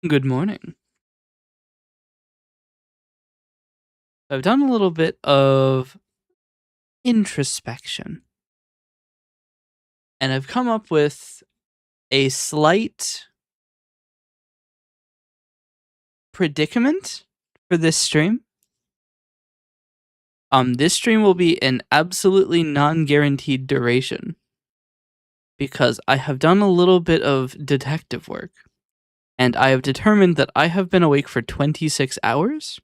Good morning. I've done a little bit of introspection, and I've come up with a slight predicament for this stream. This stream will be an absolutely non-guaranteed duration because I have done a little bit of detective work, and I have determined that I have been awake for 26 hours.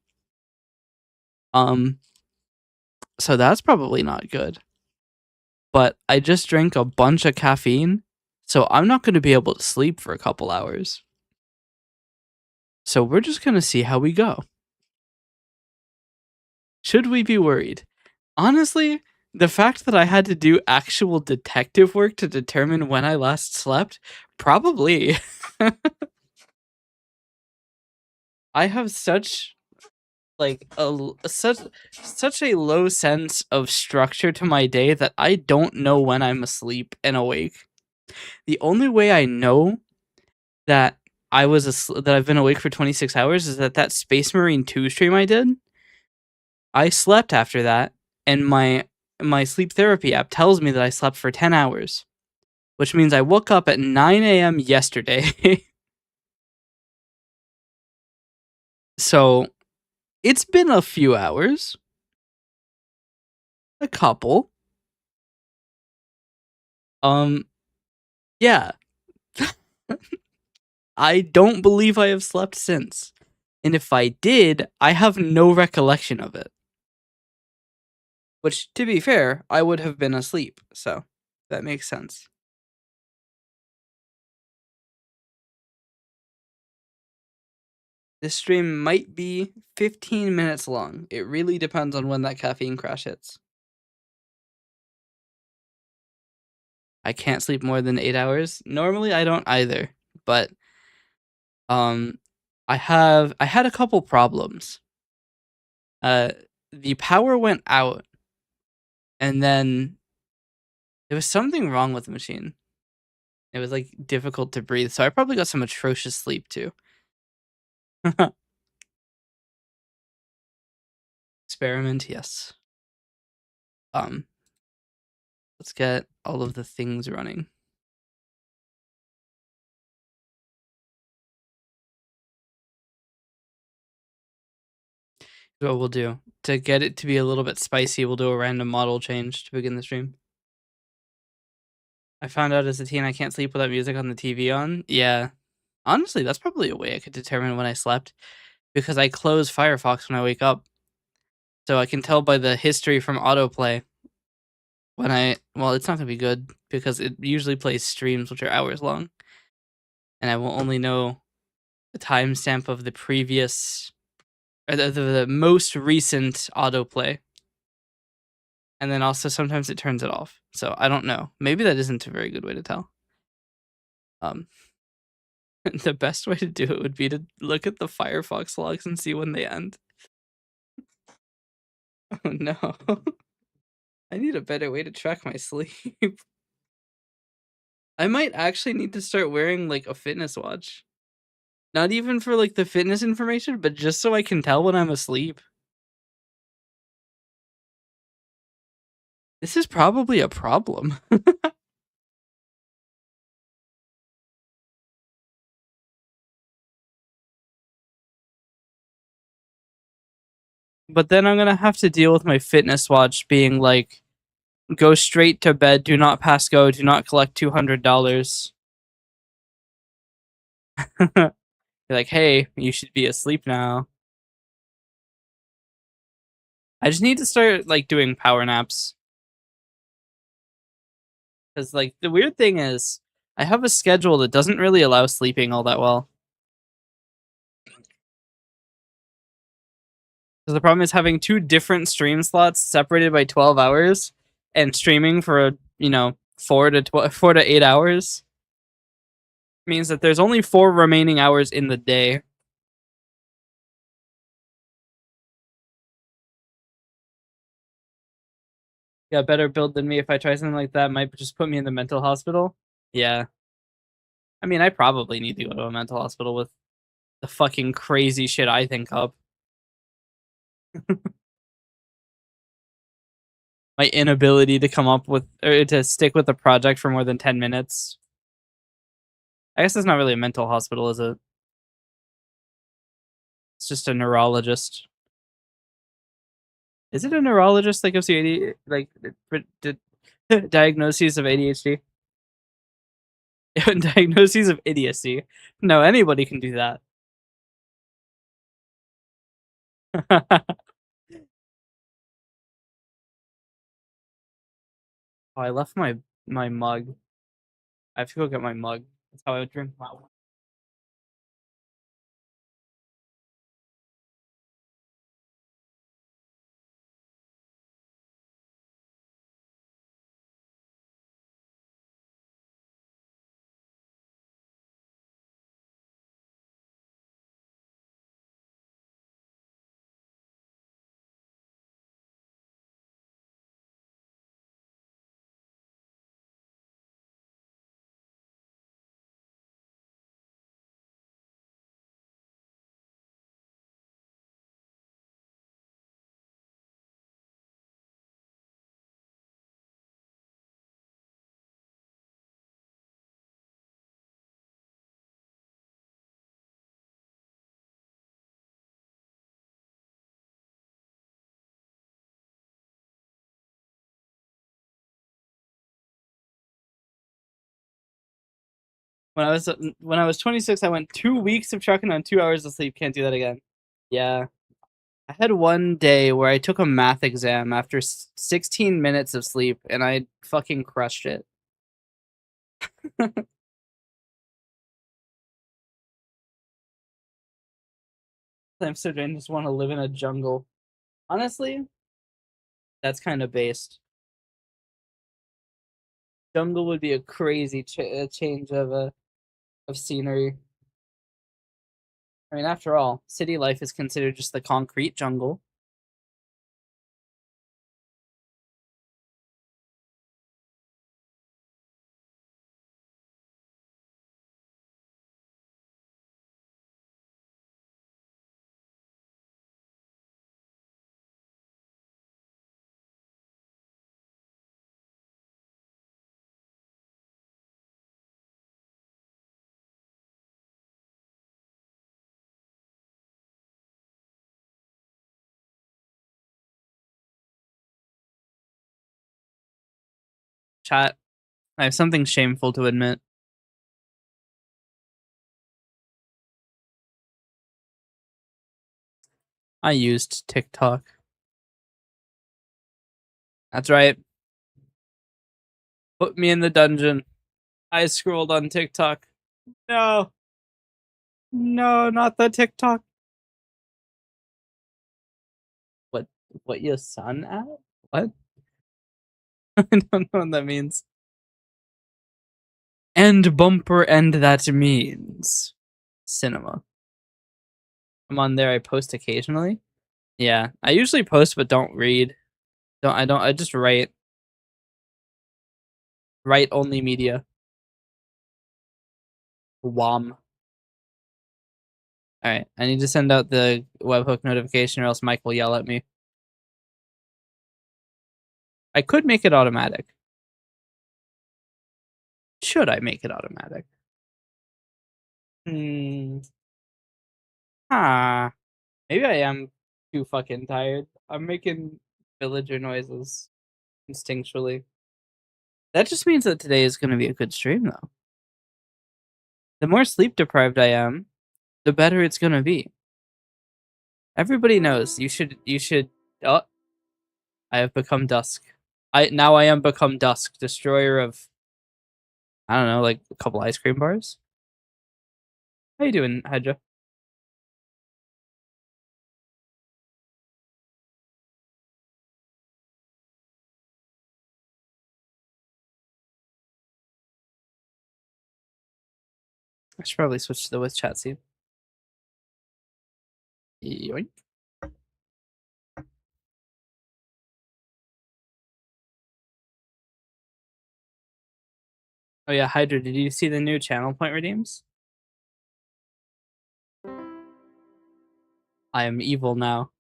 So that's probably not good. But I just drank a bunch of caffeine, so I'm not going to be able to sleep for a couple hours. So we're just going to see how we go. Should we be worried? Honestly, the fact that I had to do actual detective work to determine when I last slept, probably. I have such such a low sense of structure to my day that I don't know when I'm asleep and awake. The only way I know that that I've been awake for 26 hours is that Space Marine 2 stream I did. I slept after that, and my sleep therapy app tells me that I slept for 10 hours, which means I woke up at 9 a.m. yesterday. So it's been a few hours. A couple. Yeah. I don't believe I have slept since. And if I did, I have no recollection of it. Which, to be fair, I would have been asleep, so that makes sense. This stream might be 15 minutes long. It really depends on when that caffeine crash hits. I can't sleep more than 8 hours. Normally, I don't either, but I had a couple problems. The power went out, and then there was something wrong with the machine. It was like difficult to breathe, so I probably got some atrocious sleep too. Experiment, yes. Let's get all of the things running. What we'll do to get it to be a little bit spicy, we'll do a random model change to begin the stream. I found out as a teen I can't sleep without music on the TV on. Yeah. Honestly, that's probably a way I could determine when I slept, because I close Firefox when I wake up. So I can tell by the history from autoplay when well, it's not going to be good because it usually plays streams which are hours long. And I will only know the timestamp of the previous, or the most recent autoplay. And then also sometimes it turns it off. So I don't know. Maybe that isn't a very good way to tell. The best way to do it would be to look at the Firefox logs and see when they end. Oh no. I need a better way to track my sleep. I might actually need to start wearing like a fitness watch. Not even for like the fitness information, but just so I can tell when I'm asleep. This is probably a problem. But then I'm gonna have to deal with my fitness watch being like, go straight to bed, do not pass go, do not collect $200. You're like, hey, you should be asleep now. I just need to start like doing power naps. Because like the weird thing is, I have a schedule that doesn't really allow sleeping all that well. Because the problem is having two different stream slots separated by 12 hours and streaming for, 4 to 8 hours means that there's only 4 remaining hours in the day. Yeah, better build than me. If I try something like that, might just put me in the mental hospital. Yeah. I mean, I probably need to go to a mental hospital with the fucking crazy shit I think up. My inability to come up with or to stick with a project for more than 10 minutes. I guess it's not really a mental hospital, is it? It's just a neurologist. Is it a neurologist that gives you diagnoses of ADHD? Diagnoses of idiocy. No, anybody can do that. Oh, I left my mug. I have to go get my mug. That's how I would drink my water. When I was 26, I went 2 weeks of trucking on 2 hours of sleep. Can't do that again. Yeah. I had one day where I took a math exam after 16 minutes of sleep and I fucking crushed it. I'm so drained, just want to live in a jungle. Honestly, that's kind of based. Jungle would be a crazy change of scenery. I mean, after all, city life is considered just the concrete jungle. Chat, I have something shameful to admit. I used TikTok. That's right. Put me in the dungeon. I scrolled on TikTok. No. No, not the TikTok. What what your son at? What? I don't know what that means. End bumper end that means. Cinema. I'm on there, I post occasionally. Yeah. I usually post but don't read. I just write. Write only media. WOM. Alright. I need to send out the webhook notification or else Mike will yell at me. I could make it automatic. Should I make it automatic? Ah. Maybe I am too fucking tired. I'm making villager noises instinctually. That just means that today is going to be a good stream, though. The more sleep deprived I am, the better it's going to be. Everybody knows you should. Oh, I have become dusk. I am become dusk, destroyer of. I don't know, like a couple ice cream bars. How you doing, Hydra? I should probably switch to the with chat scene. Yoink. Oh yeah, Hydra, did you see the new channel point redeems? I am evil now.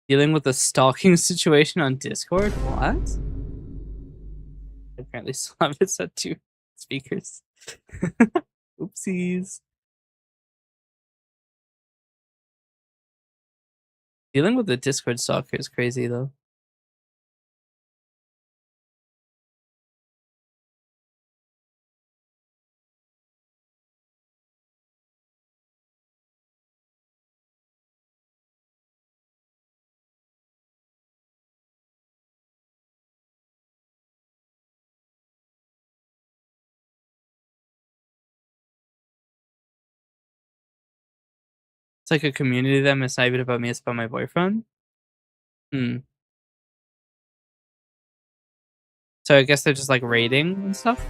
Dealing with a stalking situation on Discord? What? I apparently still have it set to speakers. Oopsies. Dealing with a Discord stalker is crazy though. It's like a community that it's not even about me, it's about my boyfriend. Hmm. So I guess they're just like raiding and stuff.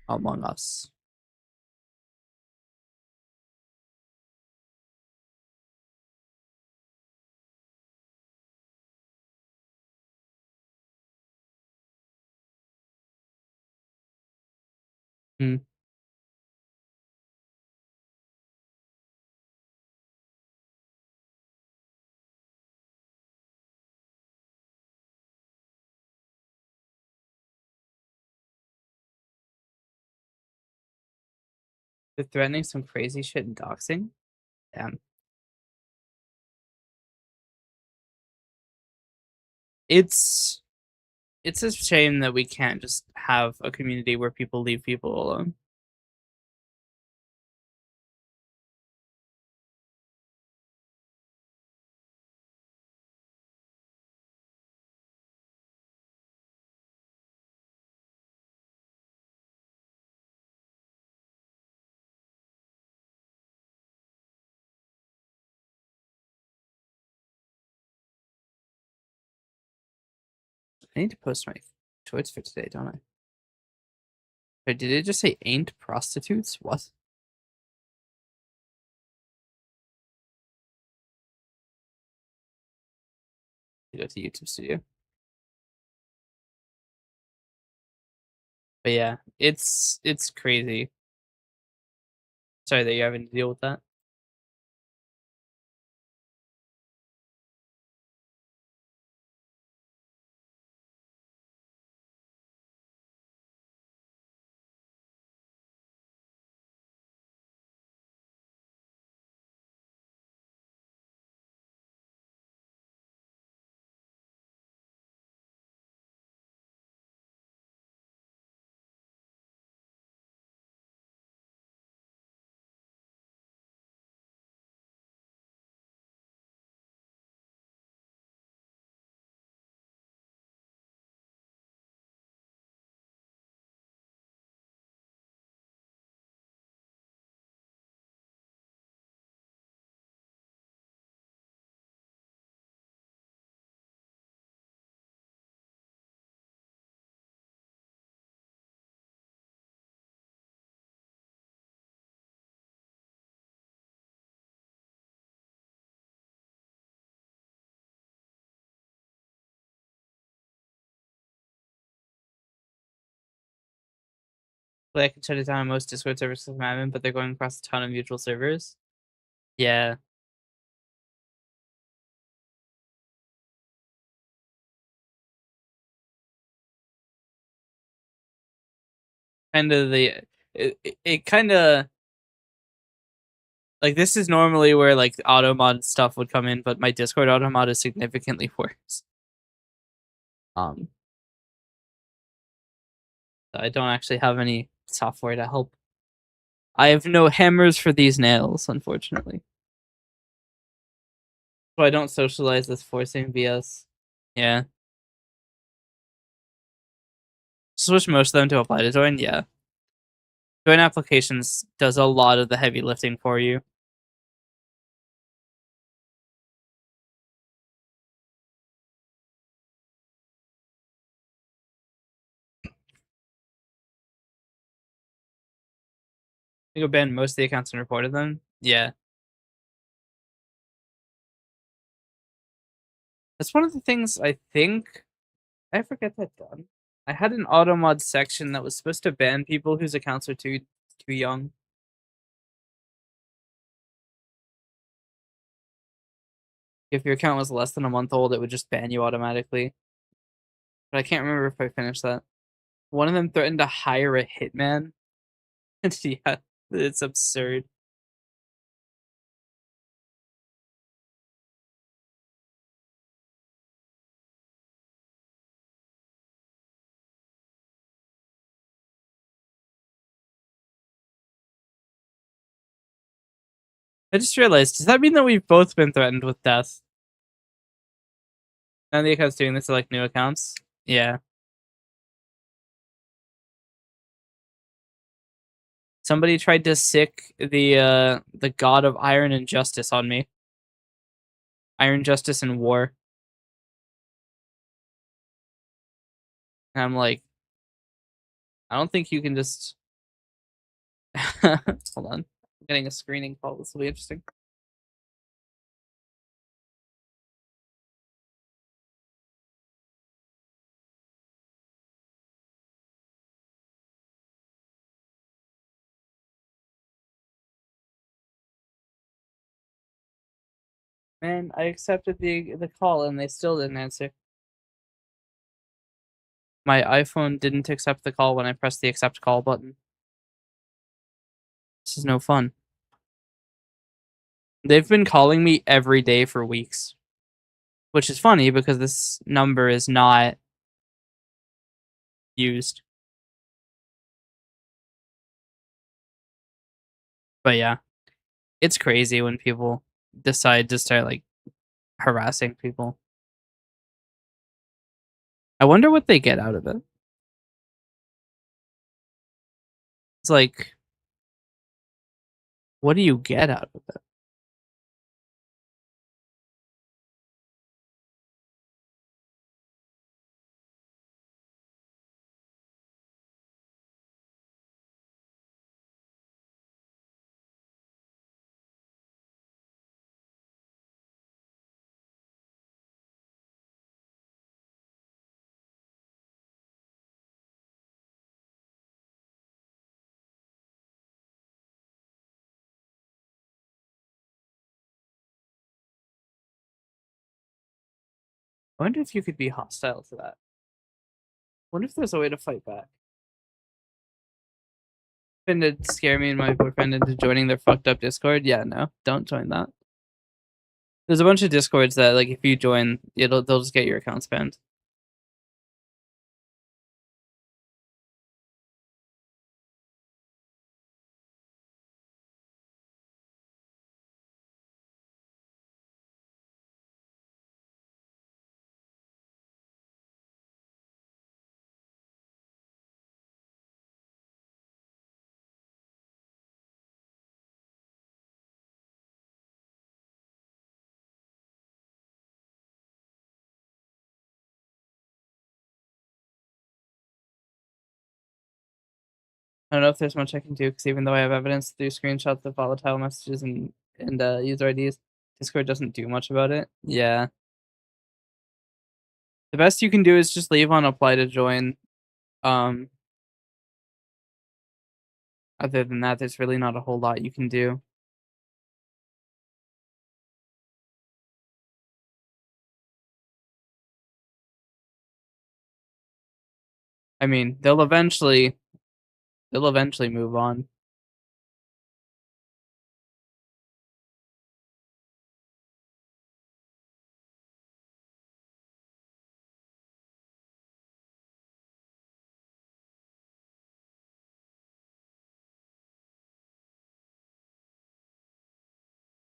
Among Us. Hmm. They're threatening some crazy shit and doxing. Damn. It's a shame that we can't just have a community where people leave people alone. I need to post my tweets for today, don't I? Wait, did it just say ain't prostitutes? What? Go to YouTube Studio. But yeah, it's crazy. Sorry that you're having to deal with that. But I can shut it down on most Discord servers with admin, but they're going across a ton of mutual servers. Yeah. Kind of it kind of like this is normally where like auto mod stuff would come in, but my Discord auto mod is significantly worse. I don't actually have any software to help. I have no hammers for these nails, unfortunately. So I don't socialize with forcing BS. Yeah. Switch most of them to apply to join, yeah. Join applications does a lot of the heavy lifting for you. You go ban most of the accounts and reported them. Yeah. That's one of the things I think I forget that done. I had an auto mod section that was supposed to ban people whose accounts are too young. If your account was less than a month old, it would just ban you automatically. But I can't remember if I finished that. One of them threatened to hire a hitman. And yeah, it's absurd. I just realized, does that mean that we've both been threatened with death? None of the accounts doing this are like new accounts? Yeah. Somebody tried to sick the god of iron and justice on me. Iron justice and war. And I'm like, I don't think you can just hold on. I'm getting a screening call. This will be interesting. Man, I accepted the call and they still didn't answer. My iPhone didn't accept the call when I pressed the accept call button. This is no fun. They've been calling me every day for weeks. Which is funny because this number is not used. But yeah, it's crazy when people decide to start like harassing people. I wonder what they get out of it. It's like, what do you get out of it? I wonder if you could be hostile to that. I wonder if there's a way to fight back. And to scare me and my boyfriend into joining their fucked up Discord. Yeah, no, don't join that. There's a bunch of Discords that like if you join, they'll just get your account banned. I don't know if there's much I can do because even though I have evidence through screenshots of volatile messages and user IDs, Discord doesn't do much about it. Yeah. The best you can do is just leave on apply to join. Um, Other than that, there's really not a whole lot you can do. I mean, they'll eventually move on.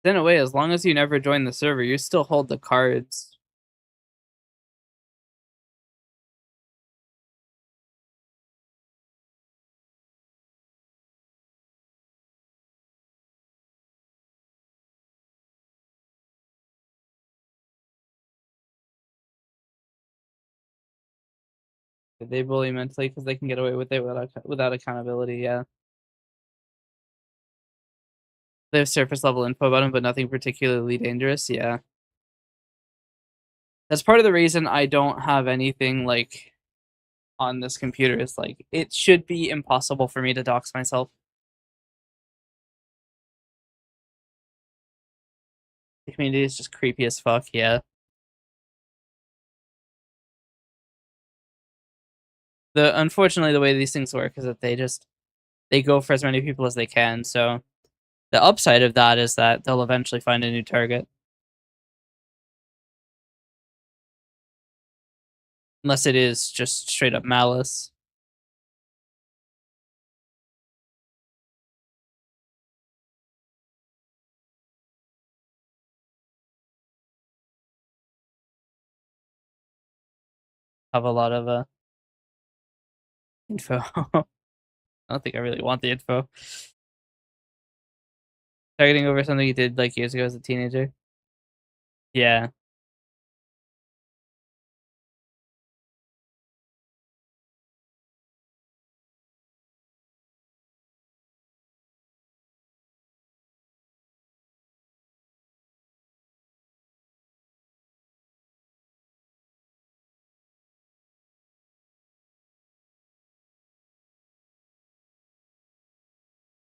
In a way, as long as you never join the server, you still hold the cards. They bully mentally because they can get away with it without accountability. Yeah, they have surface level info about them, but nothing particularly dangerous. Yeah, that's part of the reason I don't have anything like on this computer. Is like it should be impossible for me to dox myself. The community is just creepy as fuck, yeah. Unfortunately, the way these things work is that they go for as many people as they can, so the upside of that is that they'll eventually find a new target. Unless it is just straight up malice. Have a lot of info. I don't think I really want the info. Targeting over something you did like years ago as a teenager. Yeah.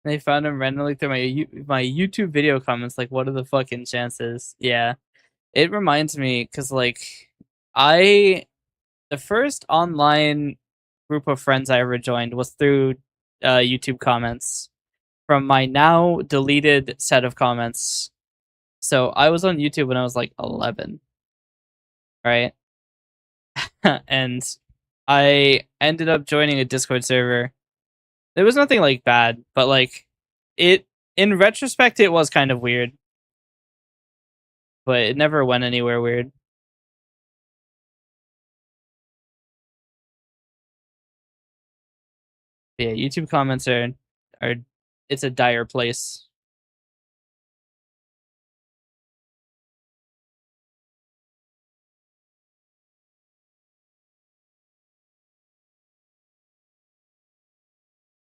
They found him randomly through my YouTube video comments. Like, what are the fucking chances? Yeah, it reminds me because like I the first online group of friends I ever joined was through YouTube comments from my now deleted set of comments. So I was on YouTube when I was like 11, right? And I ended up joining a Discord server. There was nothing like bad, but like it in retrospect it was kind of weird, but it never went anywhere weird. But yeah, YouTube comments are it's a dire place.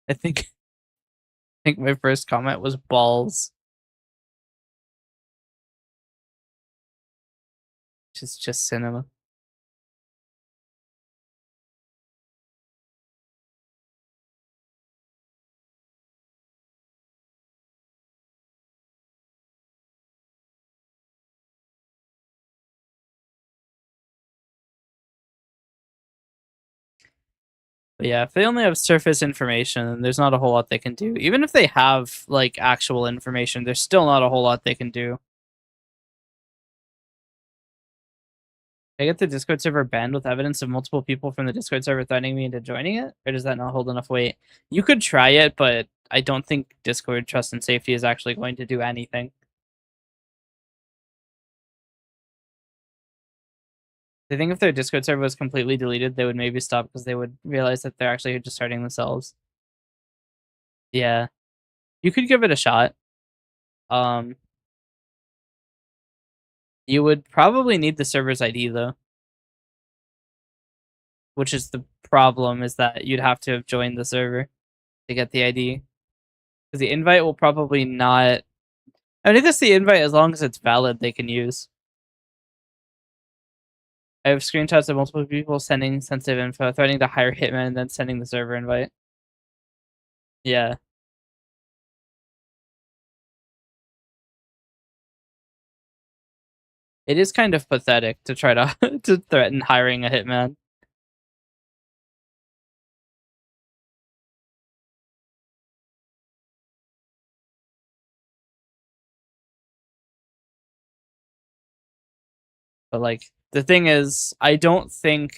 I think my first comment was balls, which is just cinema. But yeah, if they only have surface information, there's not a whole lot they can do. Even if they have like actual information, there's still not a whole lot they can do. I get the Discord server banned with evidence of multiple people from the Discord server threatening me into joining it, or does that not hold enough weight? You could try it, but I don't think Discord trust and safety is actually going to do anything. I think if their Discord server was completely deleted, they would maybe stop because they would realize that they're actually just hurting themselves. Yeah, you could give it a shot. Um, you would probably need the server's ID though, which is the problem. Is that you'd have to have joined the server to get the ID because the invite will probably not. I mean, if it's the invite, as long as it's valid, they can use. I have screenshots of multiple people sending sensitive info, threatening to hire hitmen, and then sending the server invite. Yeah. It is kind of pathetic to try to to threaten hiring a hitman. But like the thing is, I don't think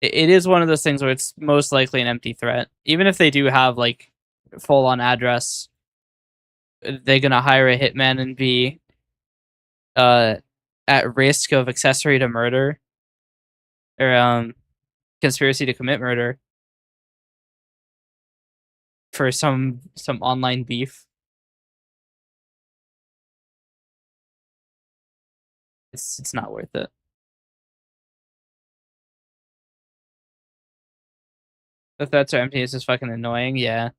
it is one of those things where it's most likely an empty threat. Even if they do have like full on address, they're gonna hire a hitman and be at risk of accessory to murder or conspiracy to commit murder for some online beef. It's not worth it. The threats are empty. It's just fucking annoying. Yeah.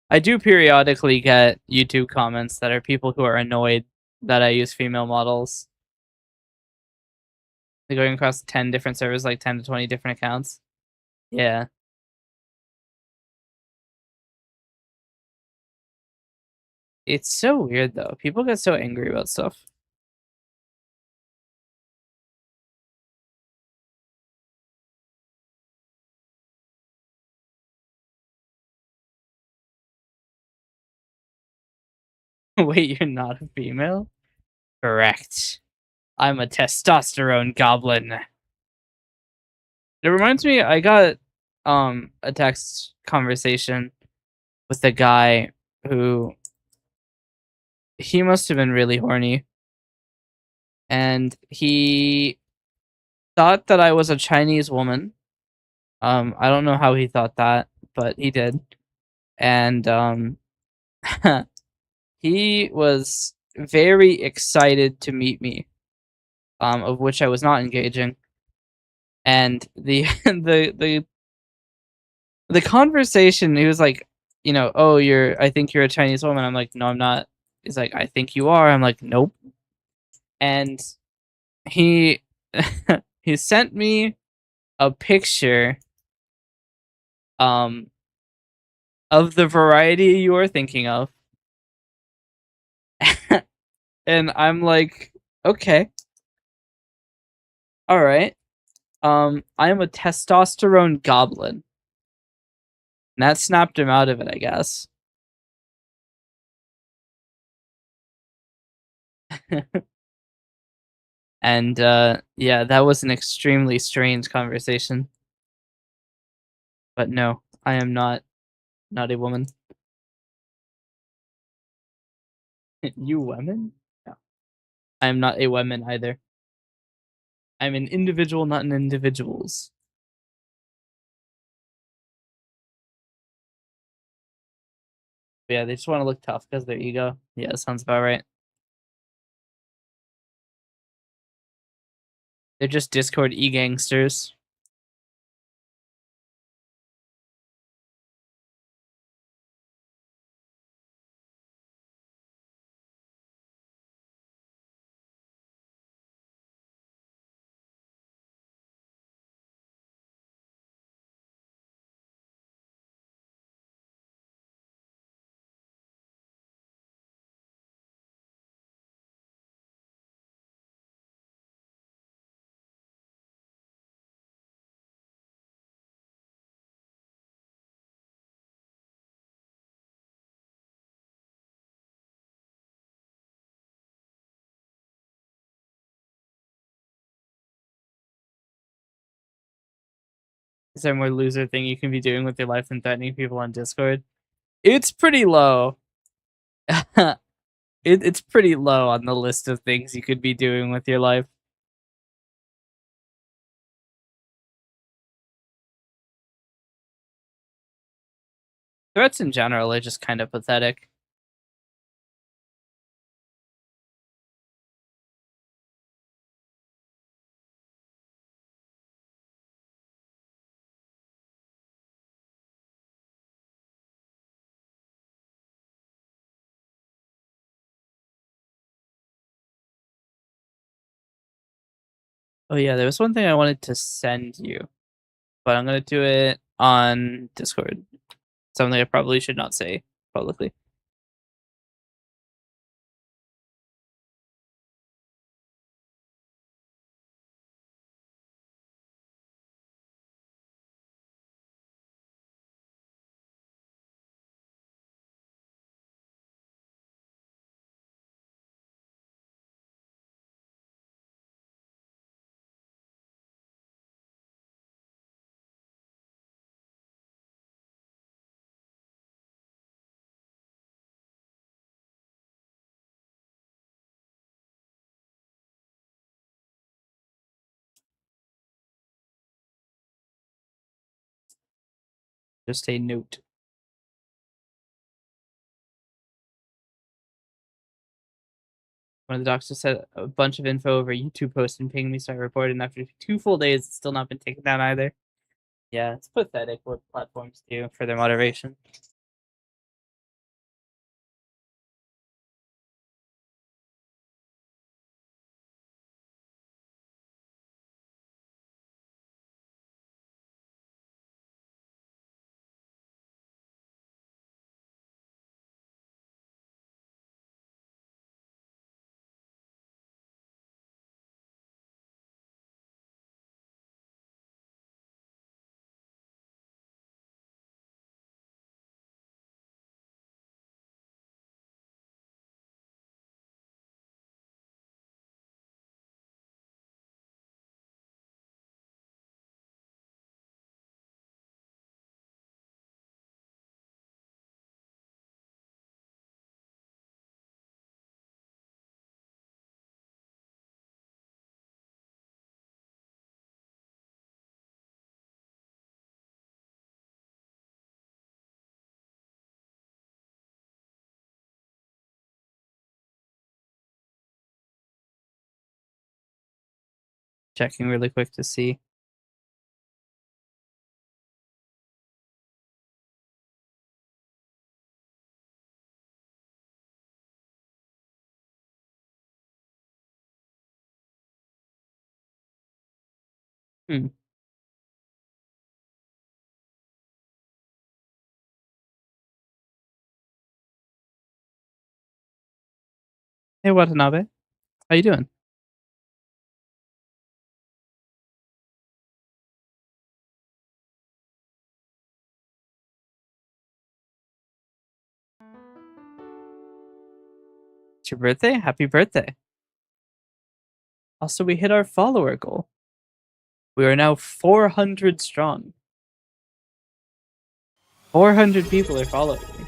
I do periodically get YouTube comments that are people who are annoyed that I use female models. They're going across 10 different servers, like 10 to 20 different accounts. Yeah. It's so weird though. People get so angry about stuff. Wait, you're not a female? Correct. I'm a testosterone goblin. It reminds me, I got a text conversation with a guy who he must have been really horny, and he thought that I was a Chinese woman. I don't know how he thought that, but he did. And he was very excited to meet me, of which I was not engaging. And the the conversation, he was like, oh, I think you're a Chinese woman. I'm like, no, I'm not. He's like, I think you are. I'm like, nope. And he he sent me a picture um of the variety you are thinking of. And I'm like, okay, all right. I am a testosterone goblin. And that snapped him out of it, I guess. And yeah, that was an extremely strange conversation. But no, I am not a woman. You women? No. I am not a woman either. I'm an individual, not an individuals. But yeah, they just want to look tough because their ego. Yeah, that sounds about right. They're just Discord e-gangsters. Is there more loser thing you can be doing with your life than threatening people on Discord? It's pretty low. It's pretty low on the list of things you could be doing with your life. Threats in general are just kind of pathetic. Oh yeah, there was one thing I wanted to send you, but I'm gonna do it on Discord. Something I probably should not say publicly. Just a note. One of the doctors said a bunch of info over a YouTube post and pinged me, so I reported. And after 2 full days, it's still not been taken down either. Yeah, it's pathetic what platforms do for their moderation. Checking really quick to see. Hmm. Hey, Watanabe. How you doing? It's your birthday? Happy birthday. Also, we hit our follower goal. We are now 400 strong. 400 people are following me.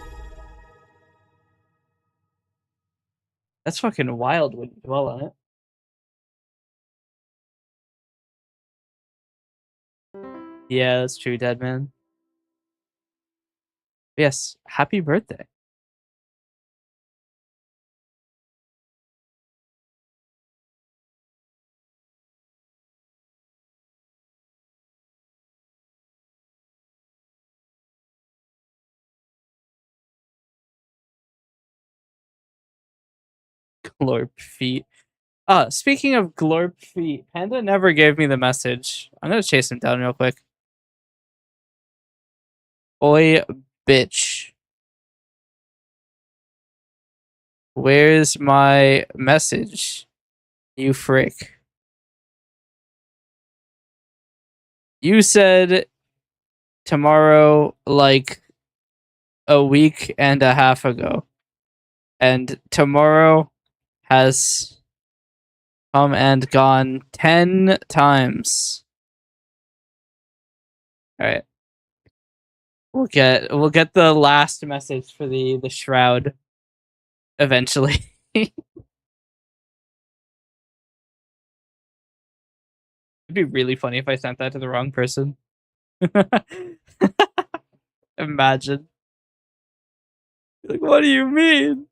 That's fucking wild when you dwell on it. Yeah, that's true, dead man. Yes, happy birthday. Glorp feet. Speaking of Glorp feet, Panda never gave me the message. I'm gonna chase him down real quick. Oi, bitch. Where's my message? You frick. You said tomorrow like a week and a half ago. And tomorrow has come and gone 10 times. All right. We'll get the last message for the shroud eventually. It'd be really funny if I sent that to the wrong person. Imagine. Like, what do you mean?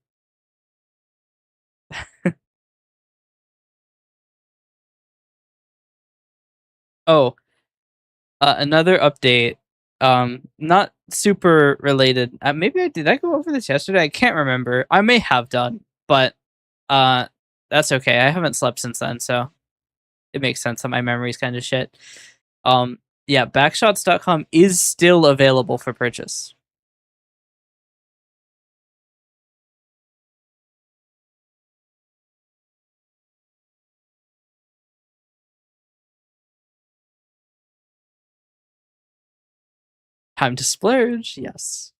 Oh, another update. Not super related. Maybe I go over this yesterday? I can't remember. I may have done, but uh, that's okay. I haven't slept since then, so it makes sense that my memory's kind of shit. Yeah, backshots.com is still available for purchase. Time to splurge, yes.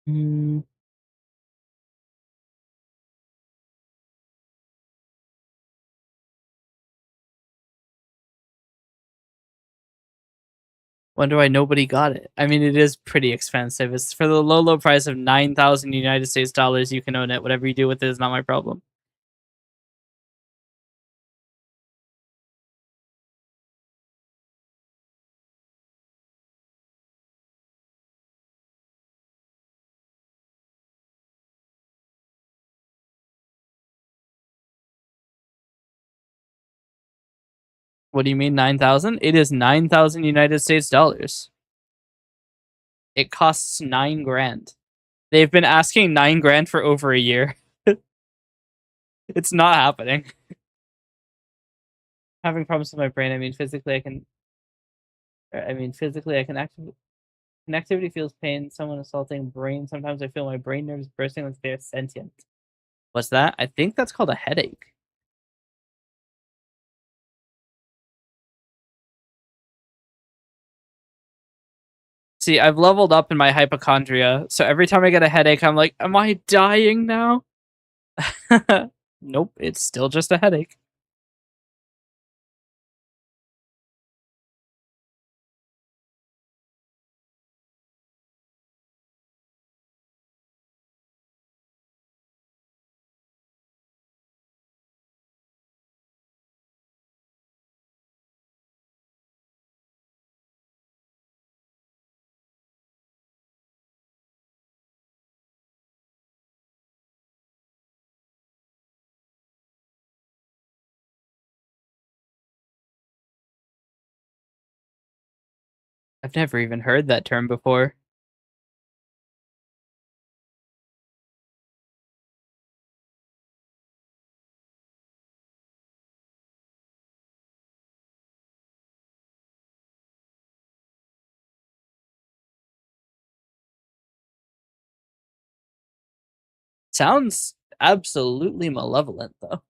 Mm, wonder why nobody got it. I mean, it is pretty expensive. It's for the low price of 9,000 United States dollars. You can own it. Whatever you do with it is not my problem. What do you mean 9,000? It is 9,000 United States dollars. It costs 9 grand. They've been asking 9 grand for over a year. It's not happening. Having problems with my brain. I mean, physically, I can actively. Connectivity feels pain. Someone assaulting brain. Sometimes I feel my brain nerves bursting like they're sentient. What's that? I think that's called a headache. See, I've leveled up in my hypochondria, so every time I get a headache, I'm like, am I dying now? Nope, it's still just a headache. I've never even heard that term before. Sounds absolutely malevolent, though.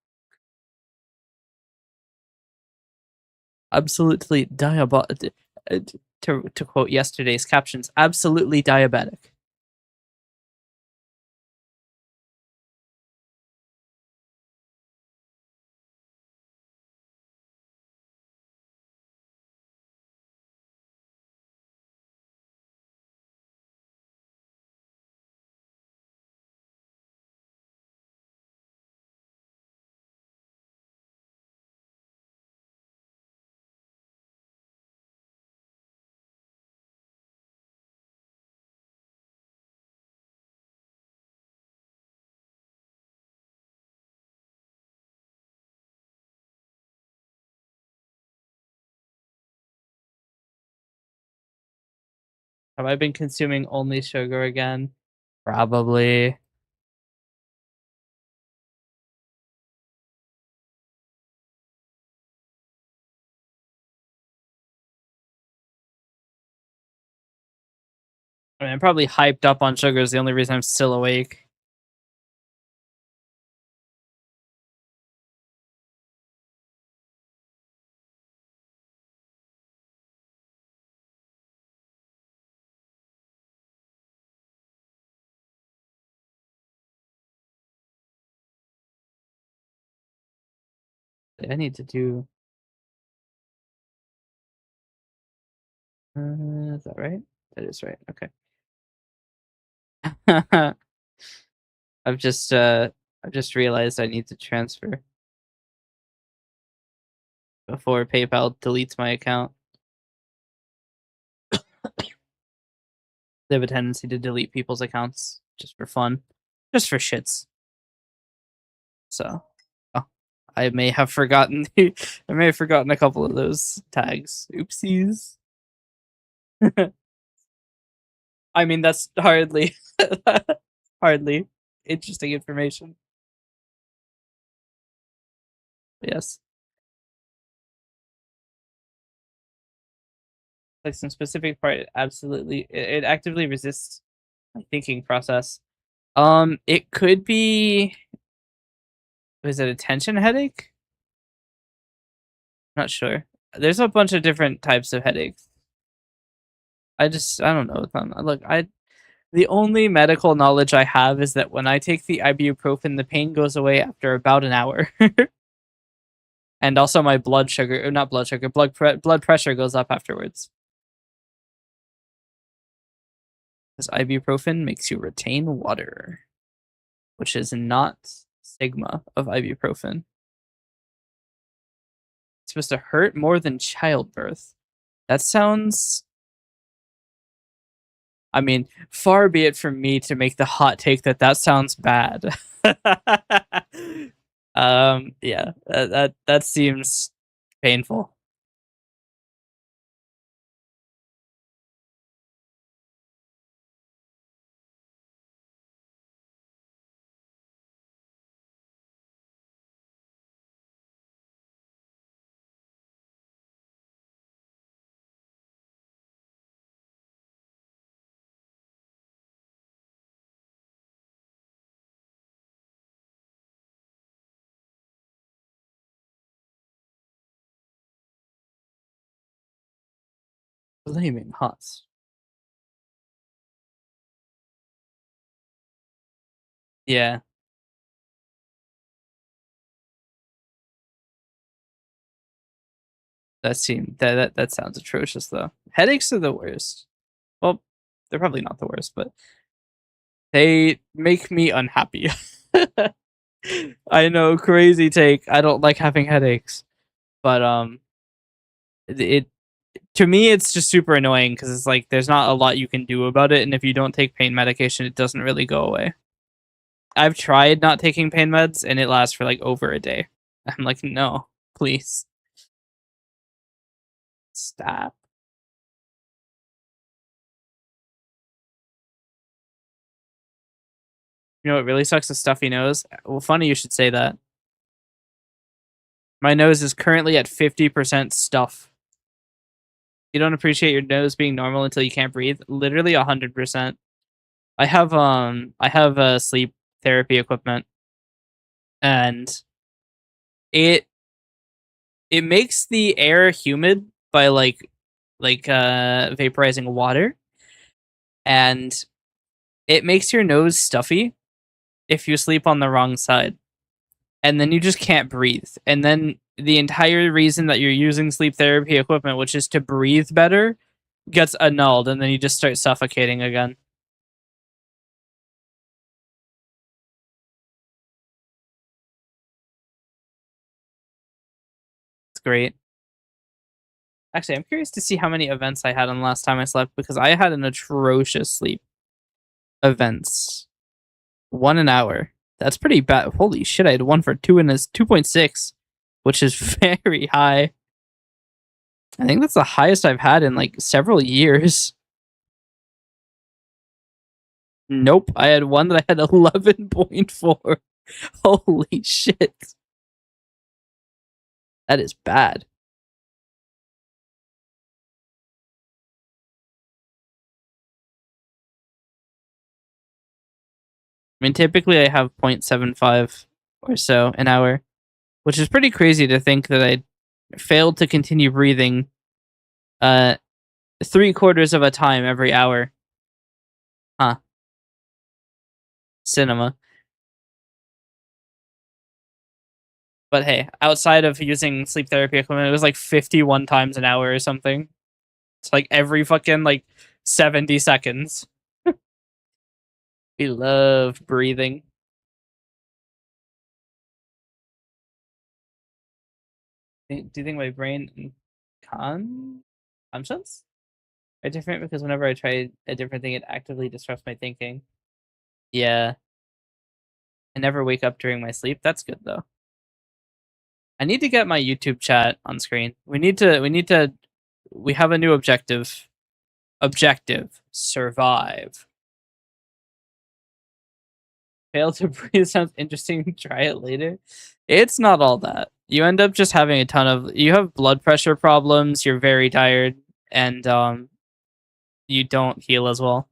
Absolutely to quote yesterday's captions, absolutely diabetic. Have I been consuming only sugar again? Probably. I mean, I'm probably hyped up on sugar is the only reason I'm still awake. I need to do. Is that right? That is right. Okay. I've just realized I need to transfer before PayPal deletes my account. They have a tendency to delete people's accounts just for fun, just for shits. So, oh, I may have forgotten. I may have forgotten a couple of those tags. Oopsies. I mean, that's hardly hardly interesting information. Yes. Like some specific part, absolutely. It actively resists my thinking process. It could be. Was it a tension headache? Not sure. There's a bunch of different types of headaches. I don't know. Look, the only medical knowledge I have is that when I take the ibuprofen, the pain goes away after about an hour. And also my blood sugar, or not blood sugar, blood pressure goes up afterwards. Because ibuprofen makes you retain water, which is not stigma of ibuprofen. It's supposed to hurt more than childbirth. That sounds. I mean, far be it from me to make the hot take that sounds bad. Yeah, that seems painful. Flaming hot. Yeah, that sounds atrocious though. Headaches are the worst. Well, they're probably not the worst, but they make me unhappy. I know, crazy take. I don't like having headaches, but it to me it's just super annoying because it's like there's not a lot you can do about it, and if you don't take pain medication, it doesn't really go away. I've tried not taking pain meds, and it lasts for like over a day. I'm like, no, please stop. You know what really sucks? A stuffy nose. Well, funny you should say that. My nose is currently at 50% stuff. You don't appreciate your nose being normal until you can't breathe. Literally 100%. I have sleep therapy equipment, and it makes the air humid by vaporizing water, and it makes your nose stuffy if you sleep on the wrong side, and then you just can't breathe. And then the entire reason that you're using sleep therapy equipment, which is to breathe better, gets annulled, and then you just start suffocating again. It's great. Actually, I'm curious to see how many events I had on the last time I slept, because I had an atrocious sleep. Events. 1 an hour. That's pretty bad. Holy shit, I had one for 2.6, which is very high. I think that's the highest I've had in like several years. Nope, I had one that I had 11.4. Holy shit. That is bad. I mean, typically I have 0.75 or so an hour, which is pretty crazy to think that I failed to continue breathing 3/4 of a time every hour. Huh. Cinema. But hey, outside of using sleep therapy equipment, it was like 51 times an hour or something. It's like every fucking like 70 seconds. We love breathing. Do you think my brain and conscience are different? Because whenever I try a different thing, it actively disrupts my thinking. Yeah. I never wake up during my sleep. That's good though. I need to get my YouTube chat on screen. We have a new objective. Objective. Survive. Fail to breathe sounds interesting. Try it later. It's not all that. You end up just having you have blood pressure problems, you're very tired, and you don't heal as well.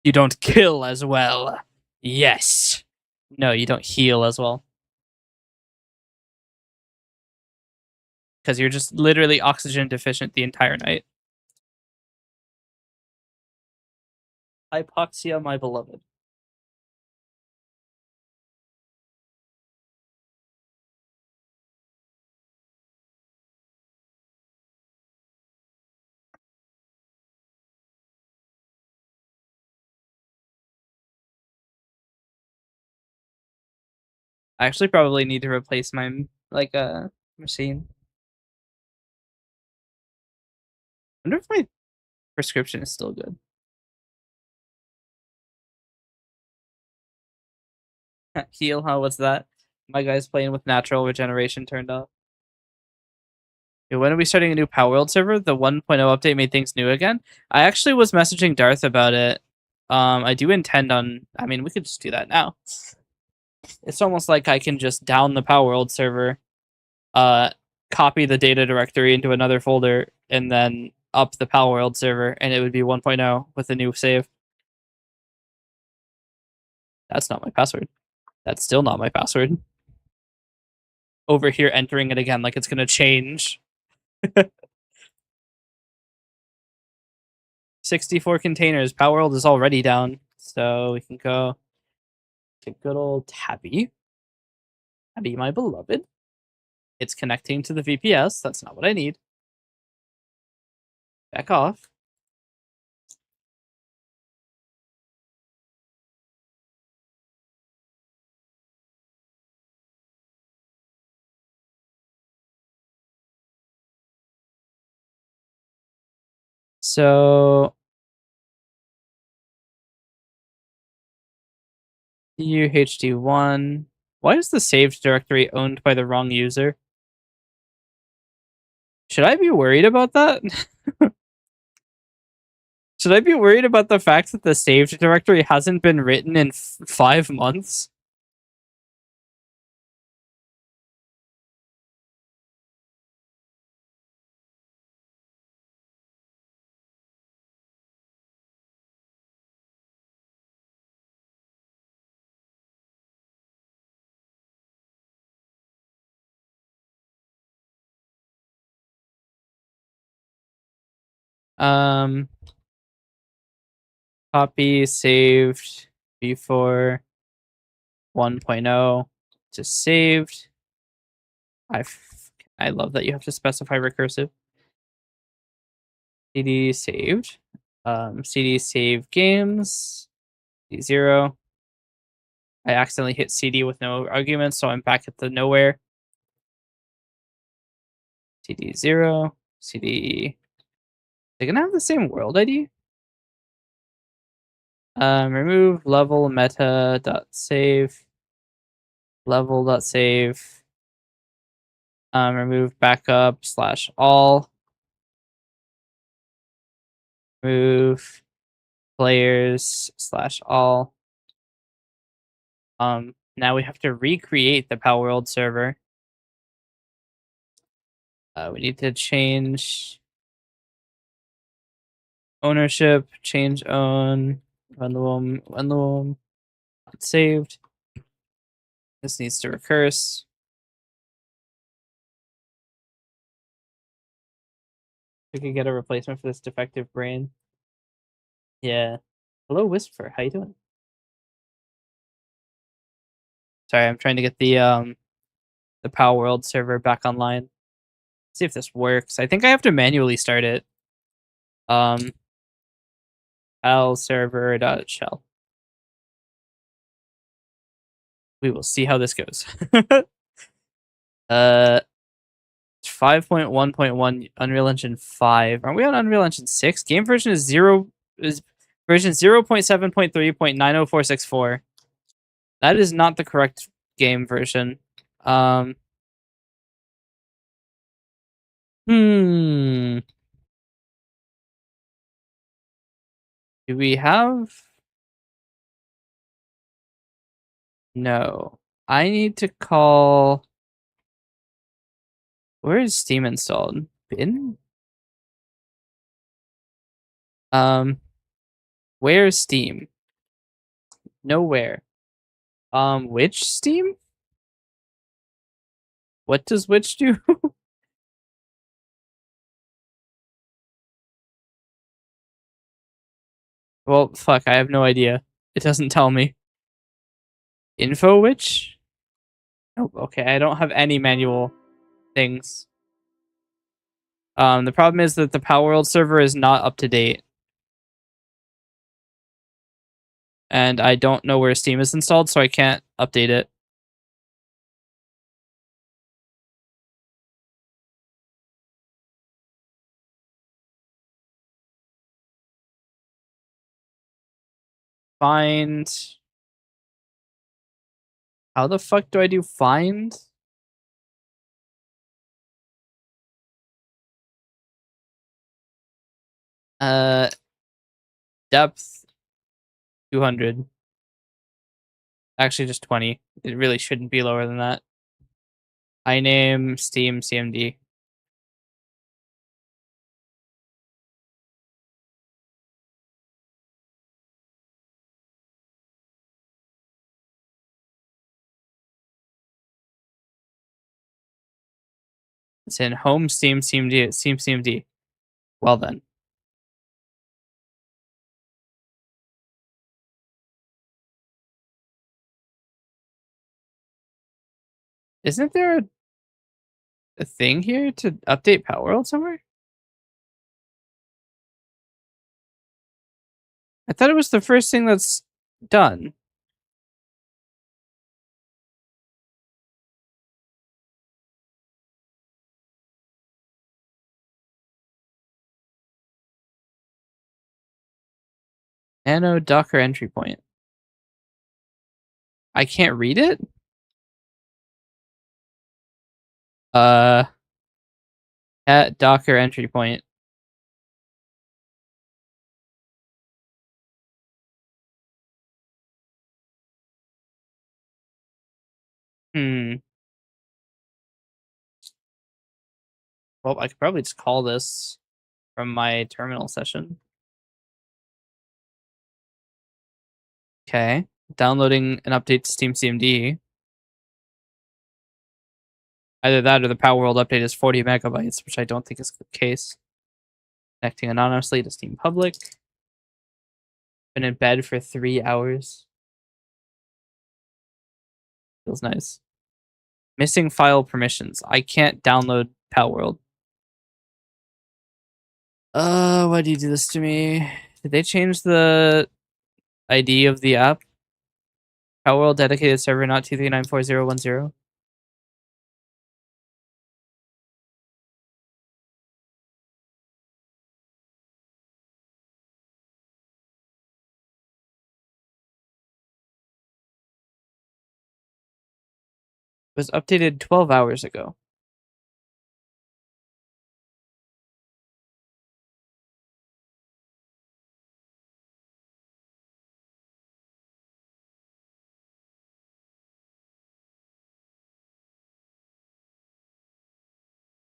You don't kill as well. Yes. No, you don't heal as well. Because you're just literally oxygen deficient the entire night. Hypoxia, my beloved. I actually probably need to replace my machine. I wonder if my prescription is still good. Heal, huh? What's that? My guy's playing with natural regeneration turned off. Yeah, when are we starting a new Palworld server? The 1.0 update made things new again. I actually was messaging Darth about it. I do intend on. I mean, we could just do that now. It's almost like I can just down the Palworld server, copy the data directory into another folder, and then up the Palworld server, and it would be 1.0 with a new save. That's not my password. That's still not my password. Over here, entering it again like it's gonna change. 64 containers. Palworld is already down, so we can go to good old Tabby. Tabby, my beloved. It's connecting to the VPS. That's not what I need. Back off. So UHD1. Why is the saved directory owned by the wrong user? Should I be worried about that? Should I be worried about the fact that the saved directory hasn't been written in 5 months? Copy saved before 1.0 to saved. I love that you have to specify recursive. CD saved. CD save games. CD0. I accidentally hit CD with no arguments, so I'm back at the nowhere. CD0. CD. They're gonna have the same world ID. Remove level meta dot save. Level dot save. Remove backup slash all. Remove players slash all. Now we have to recreate the Palworld server. We need to change ownership, change own, run the womb, not saved. This needs to recurse. We could get a replacement for this defective brain. Yeah. Hello, Whisper. How you doing? Sorry, I'm trying to get the Palworld server back online. See if this works. I think I have to manually start it. Pal server.shell. We will see how this goes. 5.1.1 Unreal Engine 5. Are we on Unreal Engine 6? Game version is version 0.7.3.90464. That is not the correct game version. Do we have? No. I need to call. Where is Steam installed? Bin? Where's Steam? Nowhere. Which Steam? What does which do? Well, fuck, I have no idea. It doesn't tell me. Info which? Oh, okay, I don't have any manual things. The problem is that the Palworld server is not up to date. And I don't know where Steam is installed, so I can't update it. Find. How the fuck do I do find? Depth 200. Actually, just 20. It really shouldn't be lower than that. iname Steam CMD. It's in home Steam CMD. Steam CMD. Well then. Isn't there a thing here to update Palworld somewhere? I thought it was the first thing that's done. Nano Docker entry point. I can't read it? At Docker entry point. Hmm. Well, I could probably just call this from my terminal session. Okay. Downloading an update to Steam CMD. Either that or the Power World update is 40 megabytes, which I don't think is the case. Connecting anonymously to Steam Public. Been in bed for 3 hours. Feels nice. Missing file permissions. I can't download Power World. Why do you do this to me? Did they change the ID of the app? Power World dedicated server, not 2394010. It was updated 12 hours ago.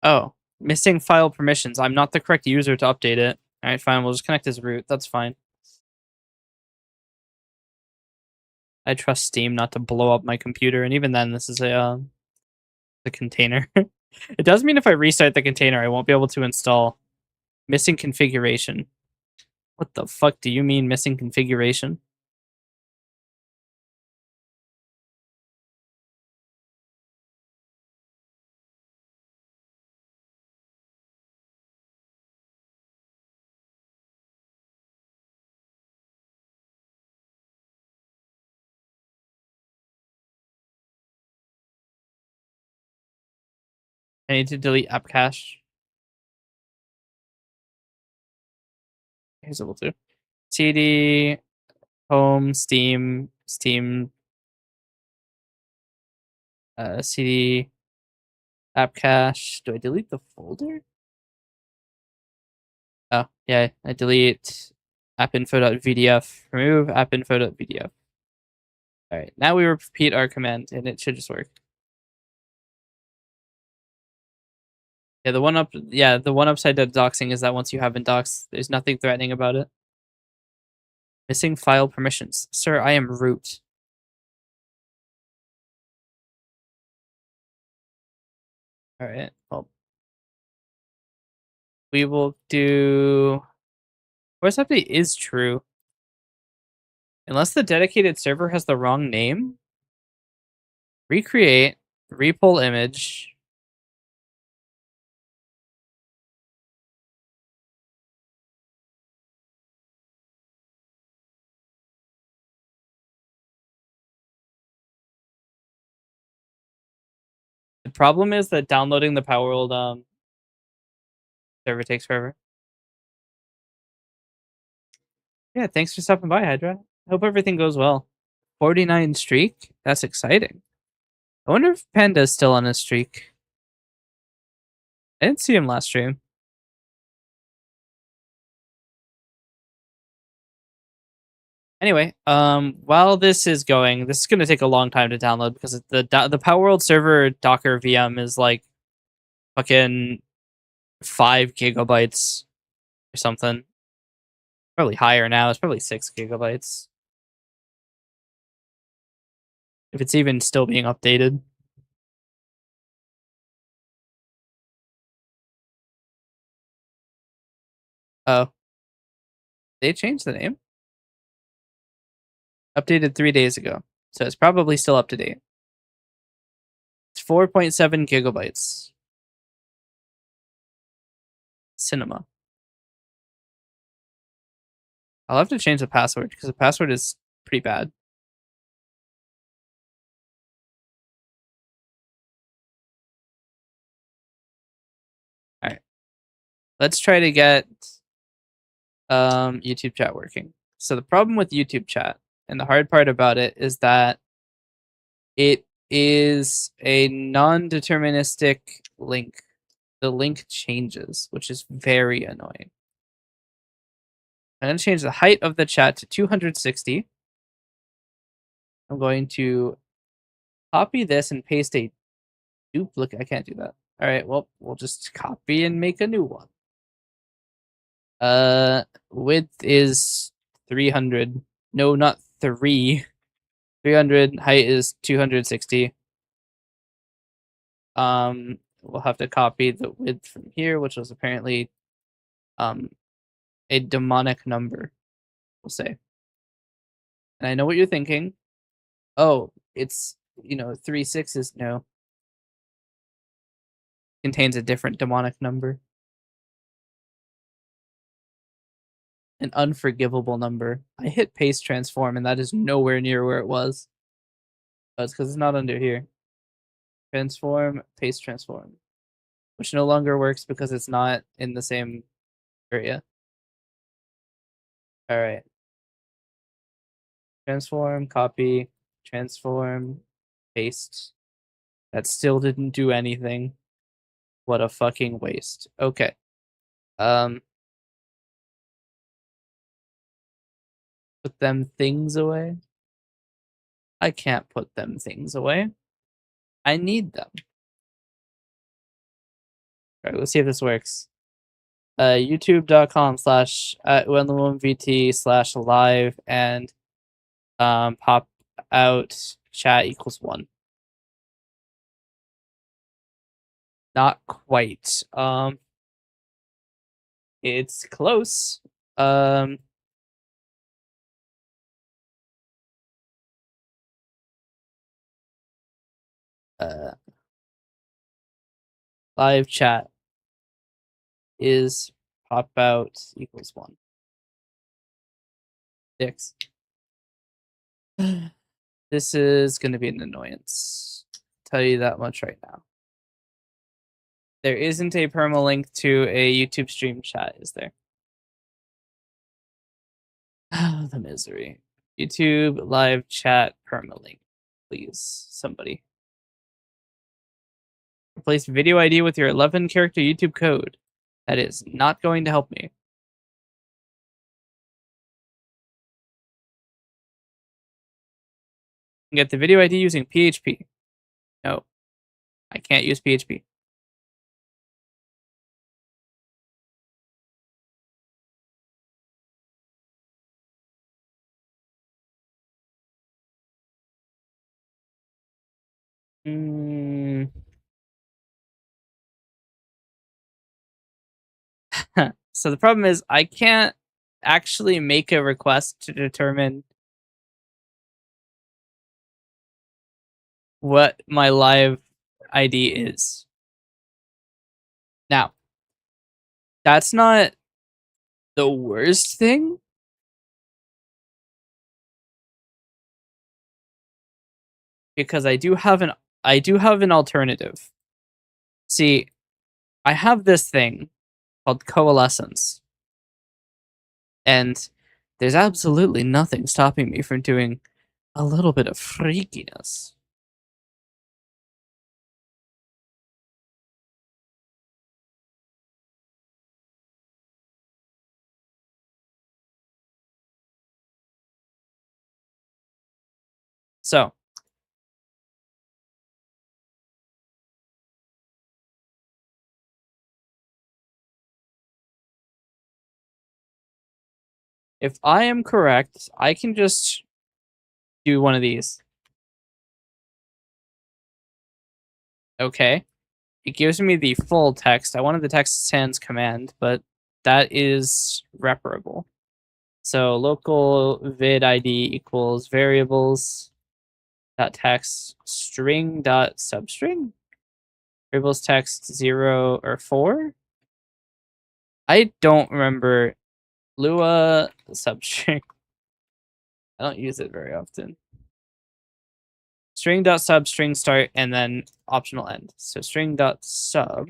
Oh, missing file permissions. I'm not the correct user to update it. Alright, fine. We'll just connect as root. That's fine. I trust Steam not to blow up my computer, and even then, this is a container. It does mean if I restart the container, I won't be able to install. Missing configuration. What the fuck do you mean missing configuration? I need to delete app cache. Here's what we'll do. CD, home, Steam, CD, app cache. Do I delete the folder? Oh, yeah, I delete appinfo.vdf, remove appinfo.vdf. All right, now we repeat our command, and it should just work. Yeah, the one upside to doxing is that once you have been doxed, there's nothing threatening about it. Missing file permissions. Sir, I am root. All right, well, we will do... Force update is true. Unless the dedicated server has the wrong name. Recreate, repull image. The problem is that downloading the Power World server takes forever. Yeah, thanks for stopping by, Hydra. Hope everything goes well. 49 streak? That's exciting. I wonder if Panda's still on his streak. I didn't see him last stream. Anyway, while this is going, this is going to take a long time to download because the Power World server Docker VM is like fucking 5 gigabytes or something. Probably higher now. It's probably 6 gigabytes. If it's even still being updated. Oh. They changed the name? Updated 3 days ago. So it's probably still up to date. It's 4.7 gigabytes. Cinema. I'll have to change the password because the password is pretty bad. Alright. Let's try to get YouTube chat working. So the problem with YouTube chat, and the hard part about it, is that it is a non-deterministic link. The link changes, which is very annoying. I'm going to change the height of the chat to 260. I'm going to Copy this and paste a duplicate. I can't do that. All right, well, we'll just copy and make a new one. Width is 300. No, not 3. 300. Height is 260. We'll have to copy the width from here, which was apparently a demonic number, we'll say. And I know what you're thinking. Oh, it's, 3 6s. No. Contains a different demonic number. An unforgivable number. I hit paste transform and that is nowhere near where it was. Oh, it's because it's not under here. Transform, paste transform. Which no longer works because it's not in the same area. Alright. Transform, copy, transform, paste. That still didn't do anything. What a fucking waste. Okay. Put them things away. I can't put them things away. I need them. Alright, let's see if this works. YouTube.com/@1VT/live and pop out chat equals 1. Not quite. It's close. Live chat is pop out equals 1. 6. This is going to be an annoyance. Tell you that much right now. There isn't a permalink to a YouTube stream chat, is there? The misery. YouTube live chat permalink, please, somebody. Replace video ID with your 11-character YouTube code. That is not going to help me. Get the video ID using PHP. No, I can't use PHP. So the problem is I can't actually make a request to determine what my live ID is. Now, that's not the worst thing. Because I do have an alternative. See, I have this thing called Coalescence. And there's absolutely nothing stopping me from doing a little bit of freakiness. So, if I am correct, I can just do one of these. Okay. It gives me the full text. I wanted the text sans command, but that is reparable. So local vid ID equals variables dot text string dot substring. Variables text 0 or 4. I don't remember Lua substring. I don't use it very often. String dot sub string start and then optional end. So string dot sub.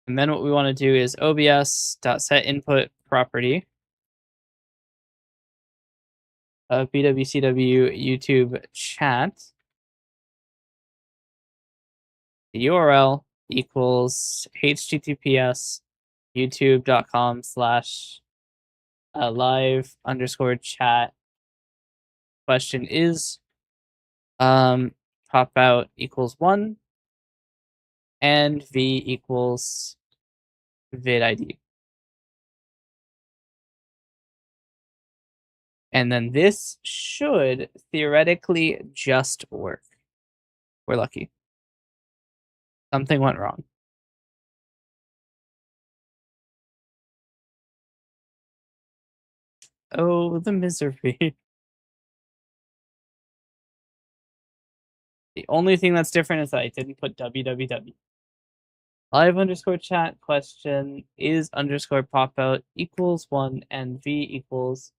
And then what we want to do is obs dot set input property of bwcw YouTube chat. The URL equals https youtube.com/live_chat question is pop out equals 1 and v equals vid ID. And then this should theoretically just work. We're lucky. Something went wrong. Oh, the misery. The only thing that's different is that I didn't put www. Live underscore chat question is underscore pop out equals 1 and v equals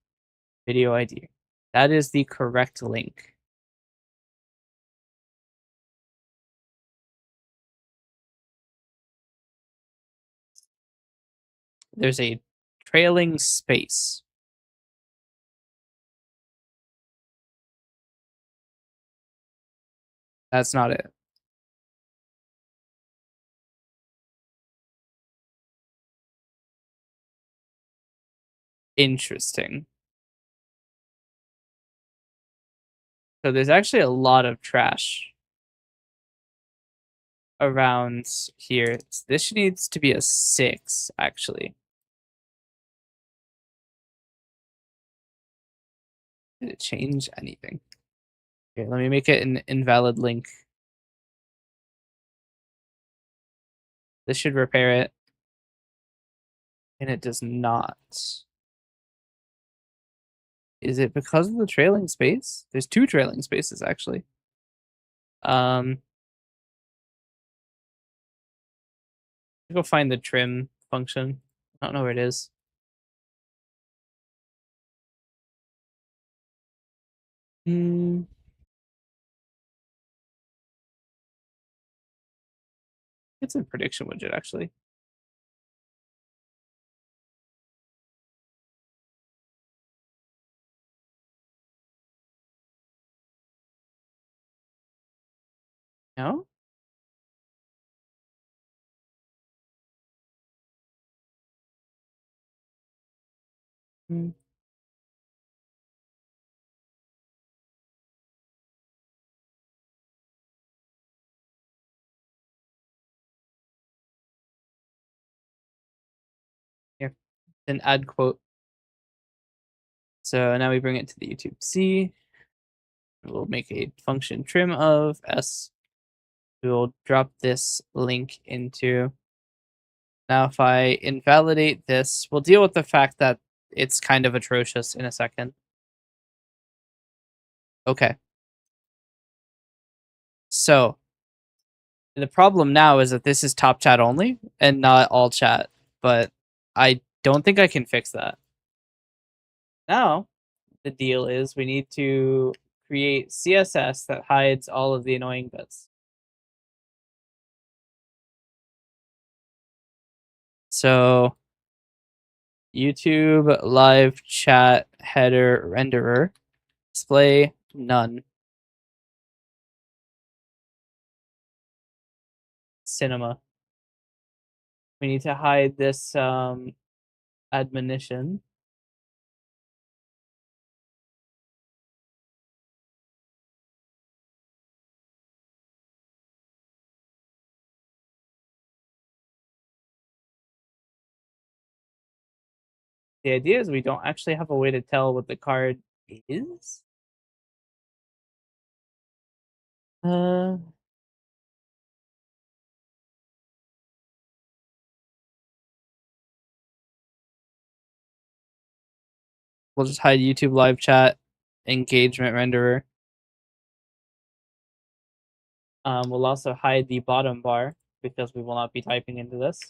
video ID. That is the correct link. There's a trailing space. That's not it. Interesting. So there's actually a lot of trash around here. This needs to be a 6, actually. Did it change anything? Okay, let me make it an invalid link. This should repair it. And it does not. Is it because of the trailing space? There's 2 trailing spaces, actually. Go find the trim function. I don't know where it is. It's a prediction widget, actually. No? Hmm. Here, then add quote. So now we bring it to the YouTube C. We'll make a function trim of S. We will drop this link into. Now, if I invalidate this, we'll deal with the fact that it's kind of atrocious in a second. Okay. So the problem now is that this is top chat only and not all chat, but I don't think I can fix that. Now, the deal is we need to create CSS that hides all of the annoying bits. So YouTube live chat header renderer display none. Cinema. We need to hide this admonition. The idea is we don't actually have a way to tell what the card is. We'll just hide YouTube live chat engagement renderer. We'll also hide the bottom bar because we will not be typing into this.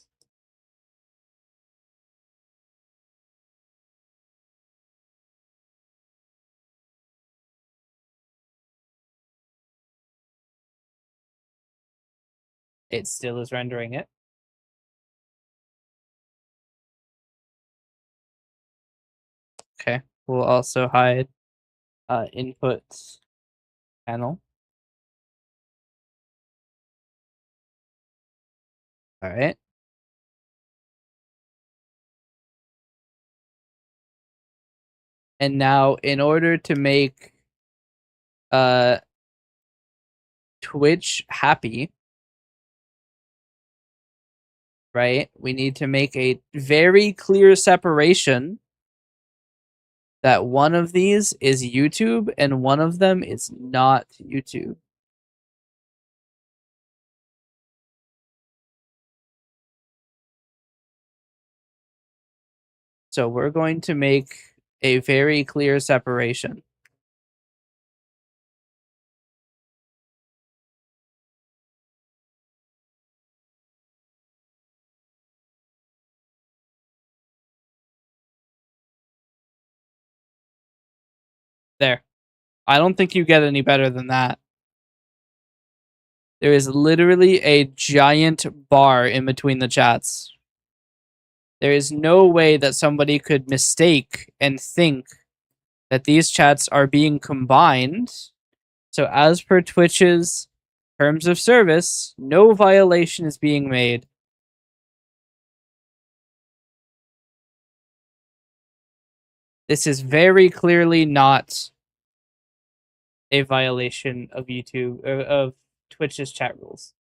It still is rendering it. Okay, we'll also hide input panel. All right. And now in order to make Twitch happy, right? We need to make a very clear separation that one of these is YouTube and one of them is not YouTube. So we're going to make a very clear separation. There. I don't think you get any better than that. There is literally a giant bar in between the chats. There is no way that somebody could mistake and think that these chats are being combined. So, as per Twitch's terms of service, no violation is being made. This is very clearly not a violation of YouTube of Twitch's chat rules.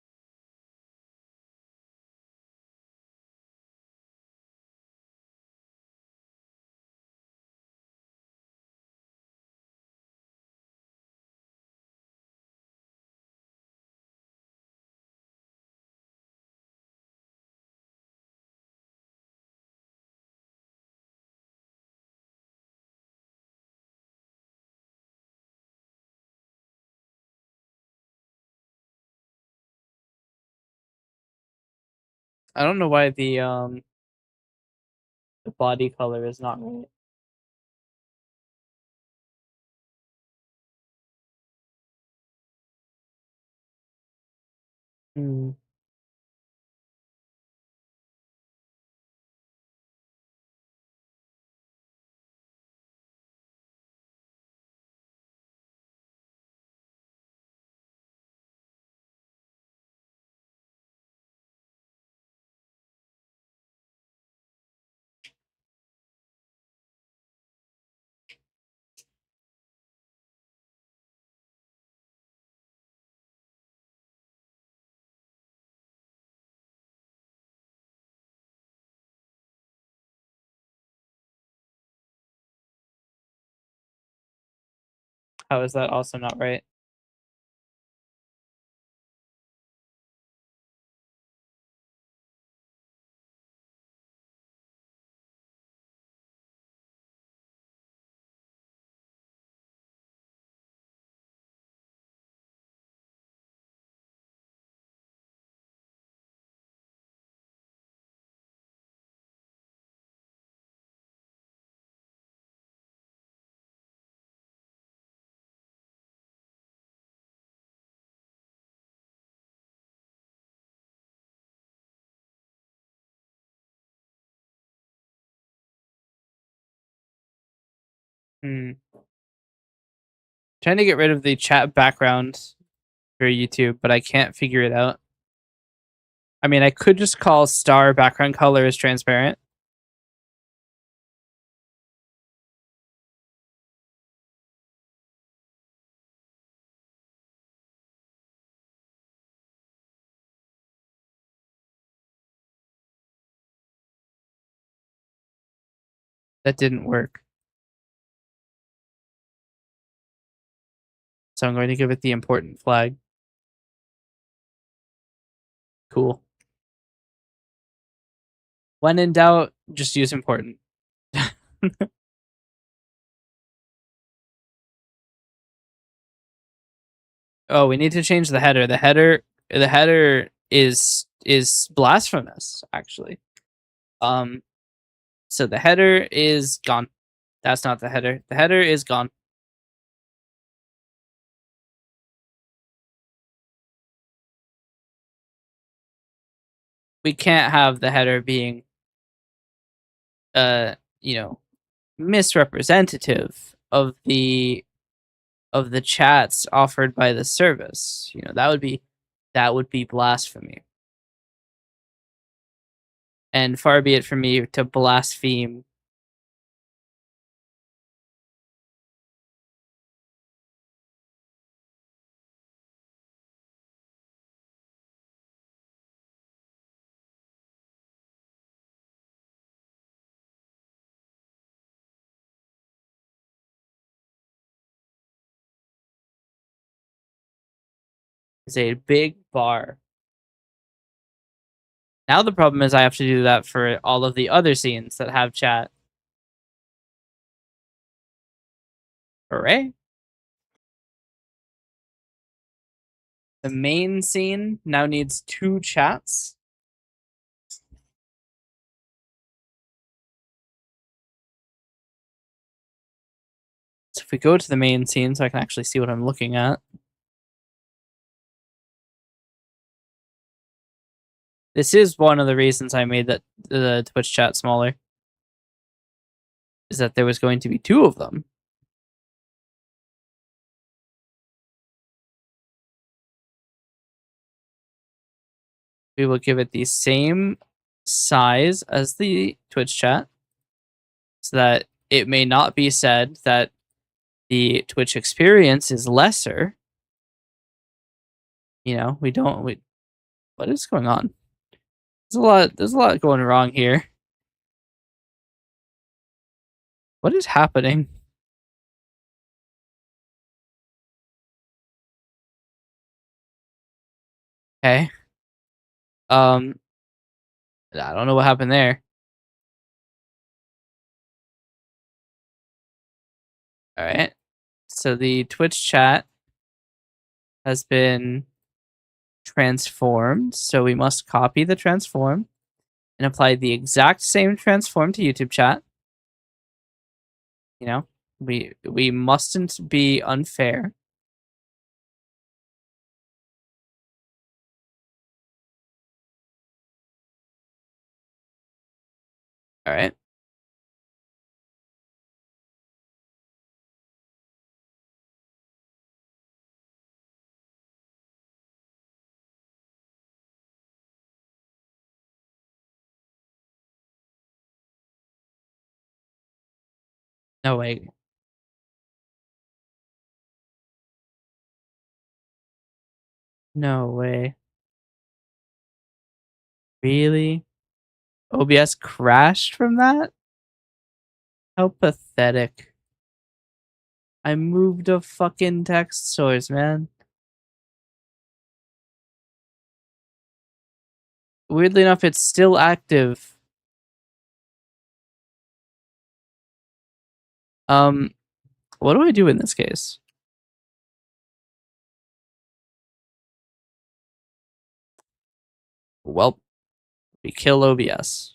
I don't know why the body color is not right. Hmm. How is that also not right? Hmm. Trying to get rid of the chat background for YouTube, but I can't figure it out. I mean, I could just call star background color as transparent. That didn't work. So I'm going to give it the important flag. Cool. When in doubt, just use important. Oh, we need to change the header. The header is blasphemous, actually. So the header is gone. That's not the header. The header is gone. We can't have the header being you know, misrepresentative of the chats offered by the service. You know, that would be blasphemy. And far be it from me to blaspheme is a big bar. Now the problem is I have to do that for all of the other scenes that have chat. Hooray. The main scene now needs 2 chats. So if we go to the main scene so I can actually see what I'm looking at. This is one of the reasons I made the Twitch chat smaller. Is that there was going to be 2 of them. We will give it the same size as the Twitch chat so that it may not be said that the Twitch experience is lesser. You know, what is going on? There's a lot going wrong here. What is happening? Okay. I don't know what happened there. All right. So the Twitch chat has been transformed. So we must copy the transform and apply the exact same transform to YouTube chat. You know, we mustn't be unfair. All right. No way. No way. Really? OBS crashed from that? How pathetic. I moved a fucking text source, man. Weirdly enough, it's still active. What do I do in this case? Well, we kill OBS.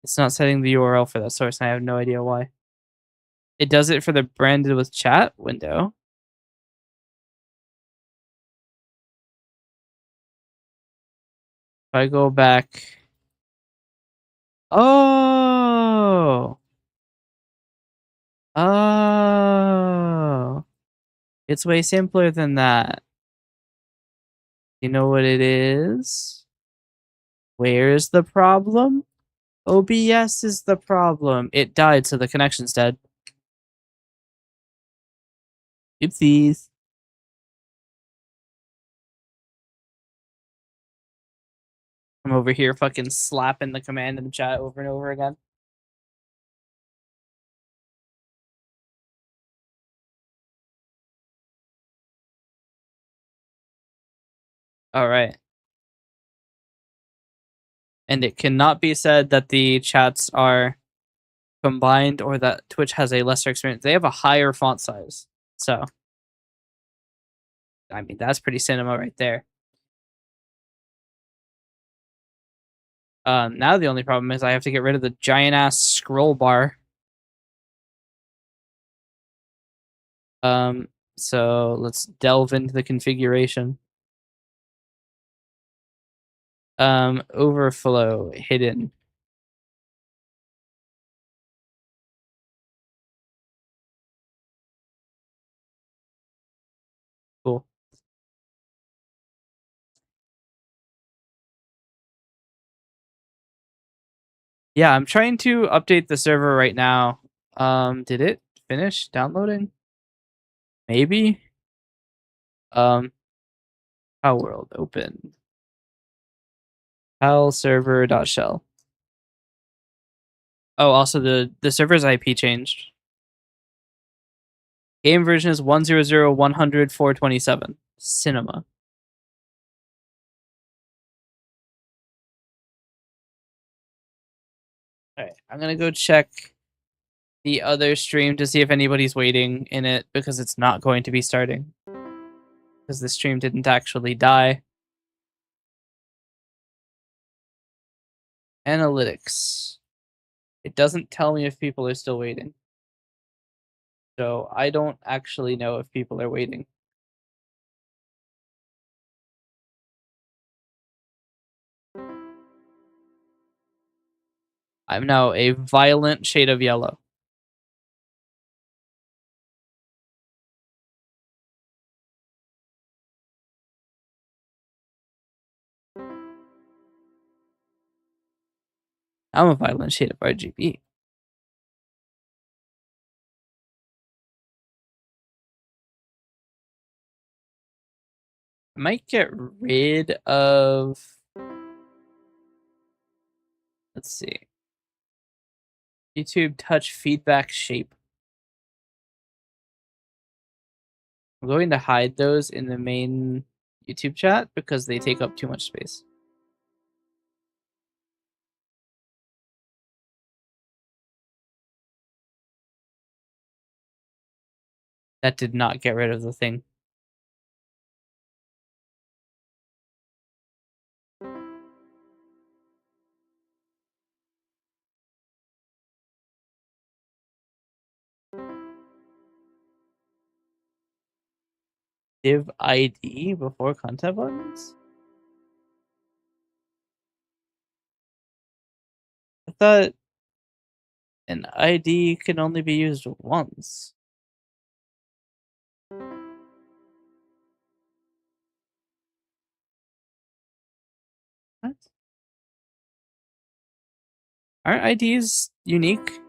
It's not setting the URL for that source, and I have no idea why. It does it for the branded with chat window. If I go back. Oh! Oh! It's way simpler than that. You know what it is? Where's the problem? OBS is the problem. It died, so the connection's dead. Oopsies. I'm over here fucking slapping the command in the chat over and over again. All right. And it cannot be said that the chats are combined or that Twitch has a lesser experience. They have a higher font size. So, I mean, that's pretty cinema right there. Now the only problem is I have to get rid of the giant ass scroll bar. So let's delve into the configuration. Overflow hidden. Cool. Yeah, I'm trying to update the server right now. Did it finish downloading? Maybe. How world open. Pal server.shell. Oh, also the server's IP changed. Game version is 100.100.427. Cinema. Alright, I'm gonna go check the other stream to see if anybody's waiting in it because it's not going to be starting. Because the stream didn't actually die. Analytics. It doesn't tell me if people are still waiting. So I don't actually know if people are waiting. I'm now a violent shade of yellow. I'm a violent shade of RGB. I might get rid of... Let's see. YouTube touch feedback shape. I'm going to hide those in the main YouTube chat because they take up too much space. That did not get rid of the thing. Div ID before content buttons? I thought an ID can only be used once. What? Aren't IDs unique?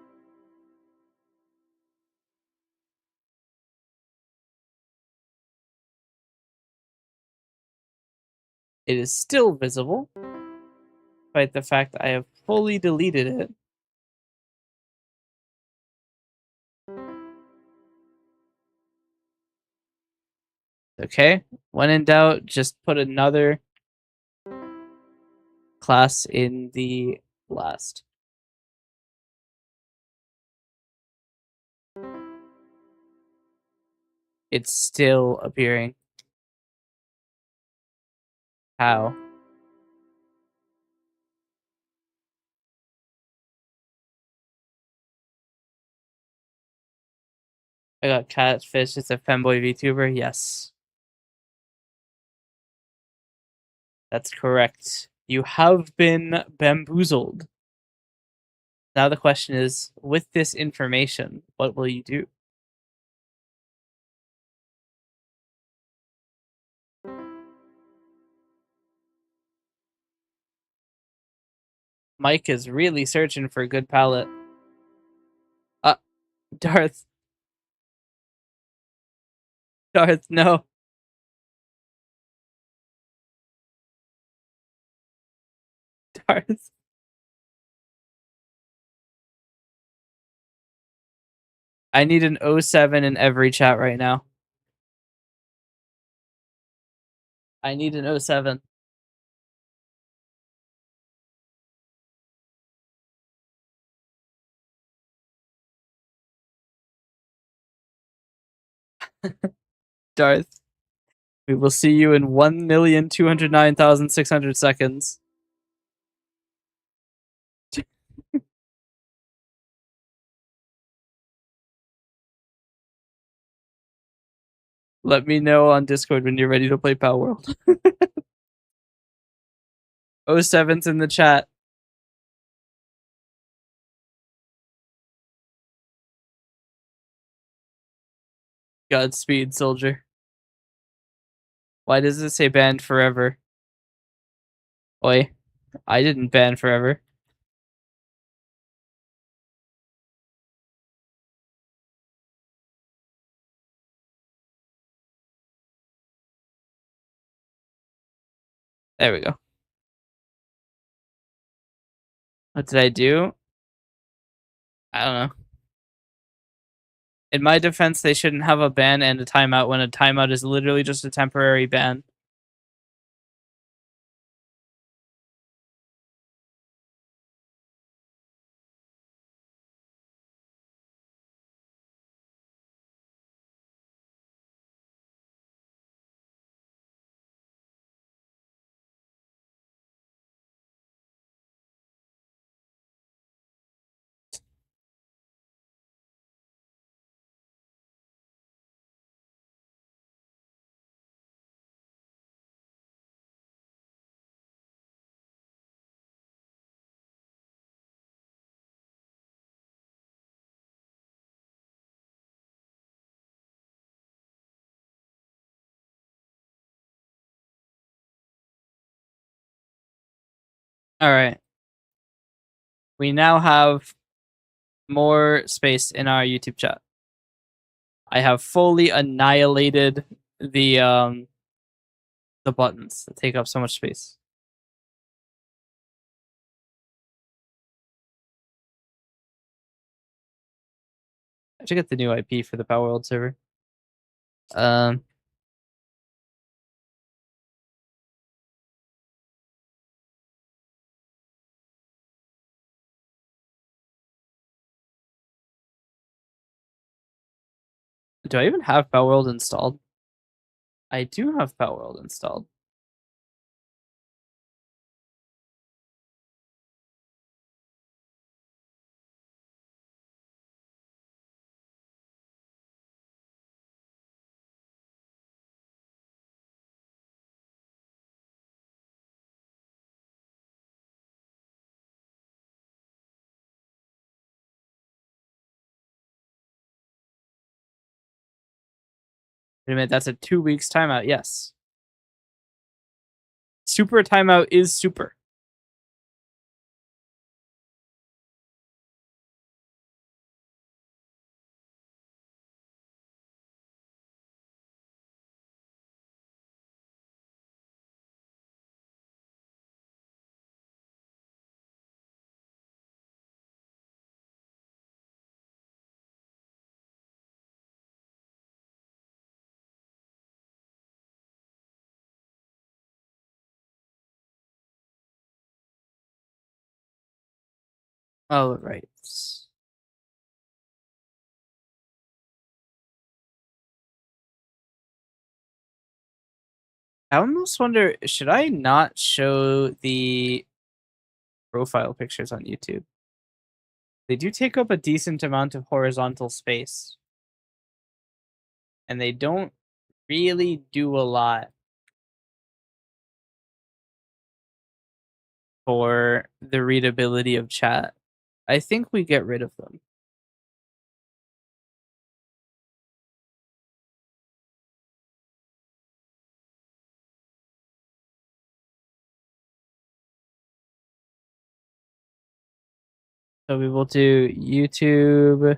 It is still visible, despite the fact I have fully deleted it. Okay, when in doubt, just put another class in the last. It's still appearing. How? I got Catfish. It's a femboy VTuber. Yes. That's correct. You have been bamboozled. Now the question is, with this information, what will you do? Mike is really searching for a good palette. Darth. Darth, no. Darth. I need an 07 in every chat right now. I need an 07. Darth. We will see you in 1,209,600 seconds. Let me know on Discord when you're ready to play Palworld. 07's in the chat. Godspeed, soldier. Why does it say banned forever? Oi, I didn't ban forever. There we go. What did I do? I don't know. In my defense, they shouldn't have a ban and a timeout when a timeout is literally just a temporary ban. All right. We now have more space in our YouTube chat. I have fully annihilated the buttons that take up so much space. I should get the new IP for the Palworld server. Do I even have Palworld installed? I do have Palworld installed. Wait a minute, that's a 2 weeks timeout. Yes. Super timeout is super. Oh, right. I almost wonder, should I not show the profile pictures on YouTube? They do take up a decent amount of horizontal space. and they don't really do a lot for the readability of chat. I think we get rid of them. So we will do YouTube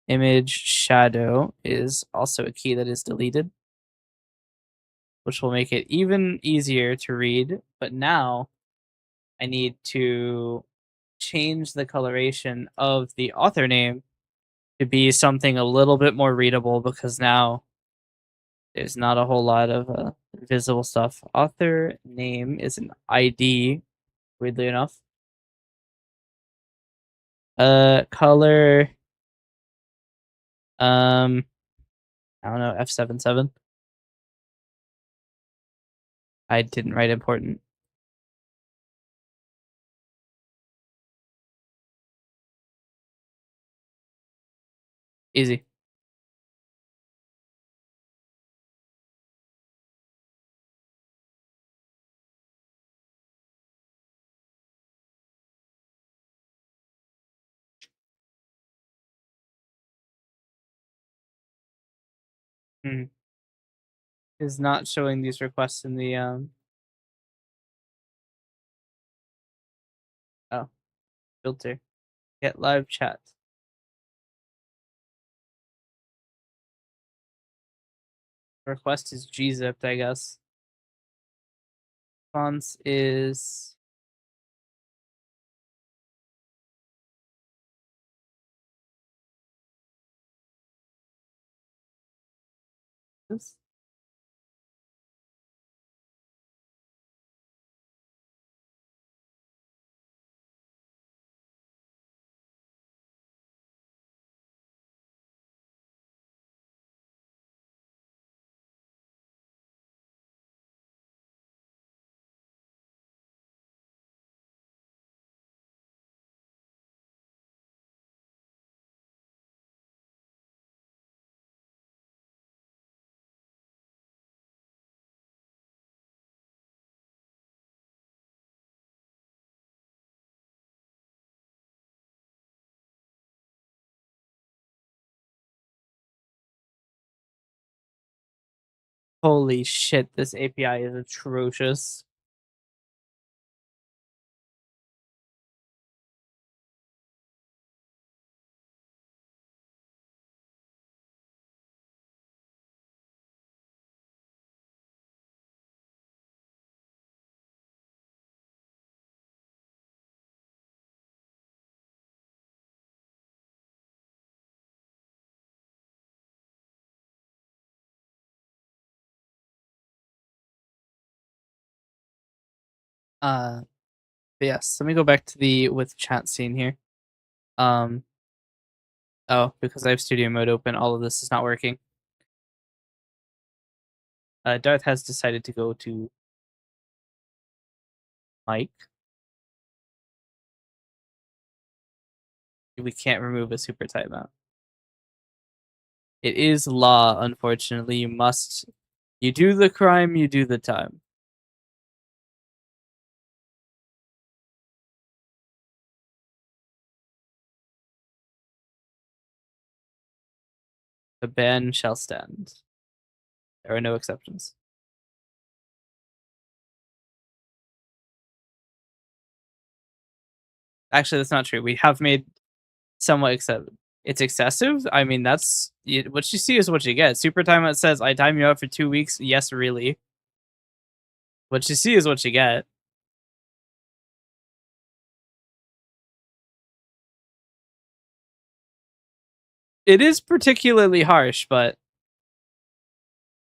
image shadow is also a key that is deleted, which will make it even easier to read. But now I need to change the coloration of the author name to be something a little bit more readable, because now there's not a whole lot of visible stuff. Author name is an ID, weirdly enough. Color. I don't know, F77. I didn't write important. Easy. Is not showing these requests in the oh, filter. Get live chat. Request is gzipped, I guess. Response is this. Holy shit, this API is atrocious. But yes, let me go back to the with chat scene here. Oh, because I have studio mode open, all of this is not working. Darth has decided to go to Mike. We can't remove a super timeout. It is law, unfortunately. You do the crime, you do the time. The ban shall stand. There are no exceptions. Actually, that's not true. We have made somewhat excessive. It's excessive. I mean, that's what you see is what you get. Super timeout says, "I time you out for 2 weeks." Yes, really. What you see is what you get. It is particularly harsh, but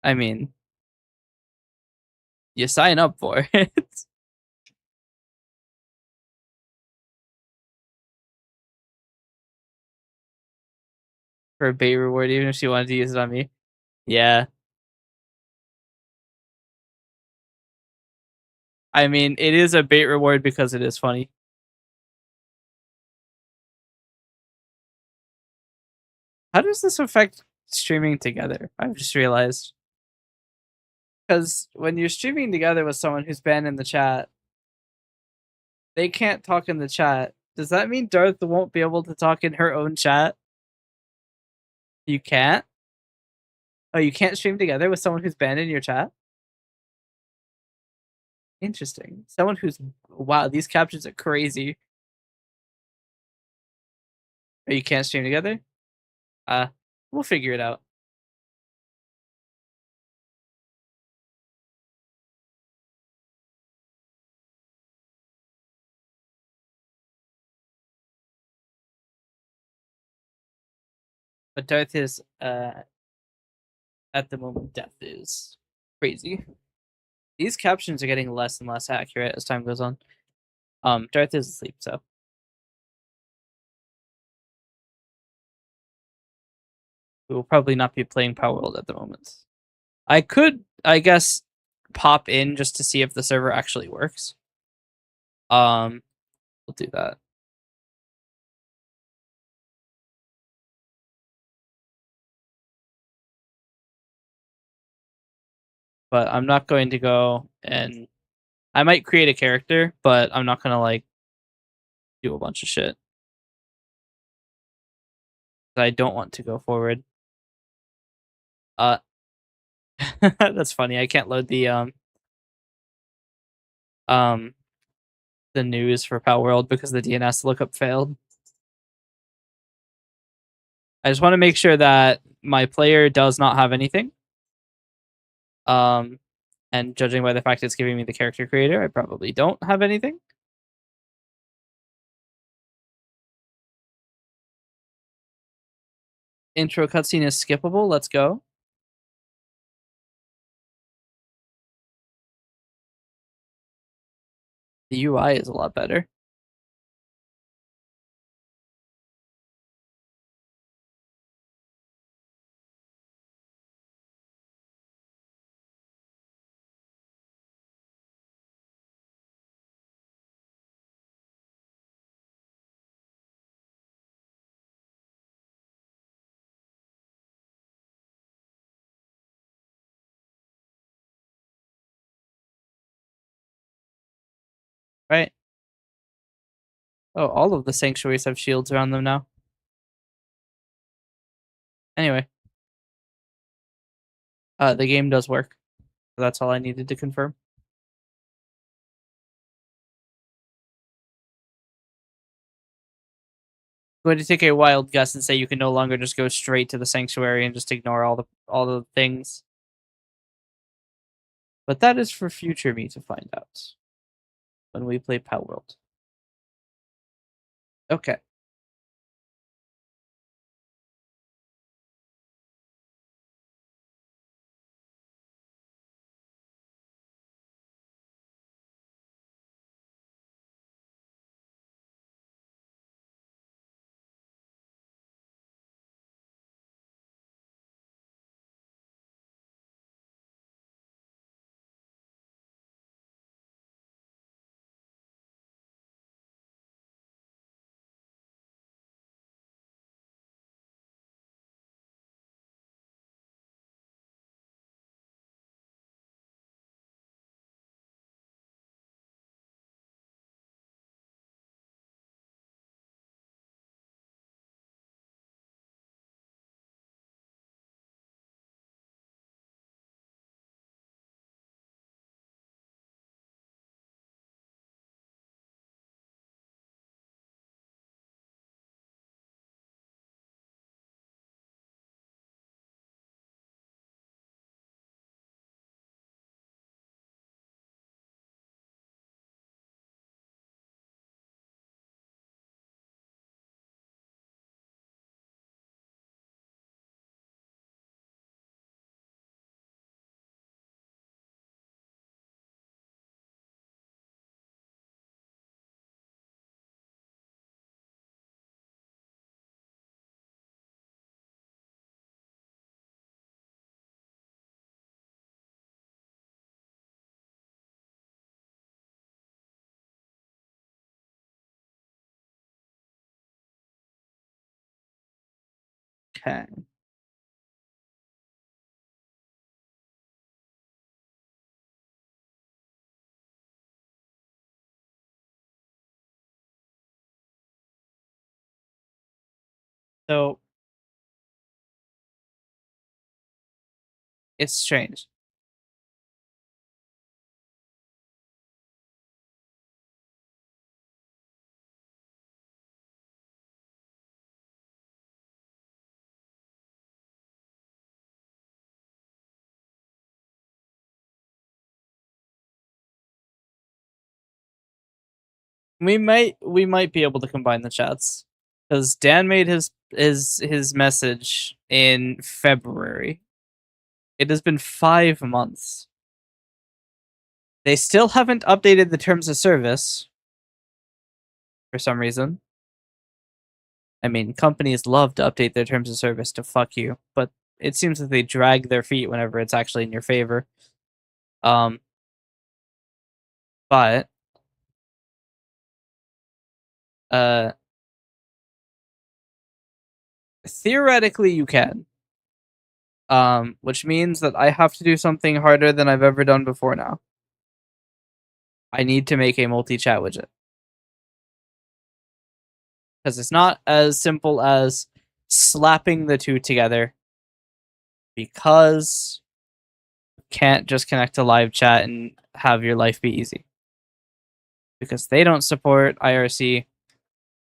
I mean, you sign up for it. For a bait reward, even if she wanted to use it on me. Yeah. I mean, it is a bait reward because it is funny. How does this affect streaming together. I've just realized because when you're streaming together with someone who's banned in the chat, they can't talk in the chat. Does that mean Darth won't be able to talk in her own chat? You can't? Oh, you can't stream together with someone who's banned in your chat? Interesting. Someone who's wow, these captions are crazy. Oh, you can't stream together? We'll figure it out. But Darth is at the moment death is crazy. These captions are getting less and less accurate as time goes on. Darth is asleep, so we will probably not be playing Power World at the moment. I could, I guess, pop in just to see if the server actually works. We'll do that. But I'm not going to go and I might create a character, but I'm not gonna like do a bunch of shit. I don't want to go forward. That's funny. I can't load the news for Pal World because the DNS lookup failed. I just want to make sure that my player does not have anything. And judging by the fact it's giving me the character creator, I probably don't have anything. Intro cutscene is skippable. Let's go. The UI is a lot better. Right? Oh, all of the sanctuaries have shields around them now. Anyway, the game does work. That's all I needed to confirm. I'm going to take a wild guess and say you can no longer just go straight to the sanctuary and just ignore all the things. But that is for future me to find out when we play Pal World. Okay. Okay. So it's strange. We might be able to combine the chats because Dan made his message in February. It has been 5 months. They still haven't updated the terms of service for some reason. I mean, companies love to update their terms of service to fuck you, but it seems that they drag their feet whenever it's actually in your favor. Um, but uh, theoretically, you can. Which means that I have to do something harder than I've ever done before now. I need to make a multi-chat widget because it's not as simple as slapping the two together because you can't just connect to live chat and have your life be easy because they don't support IRC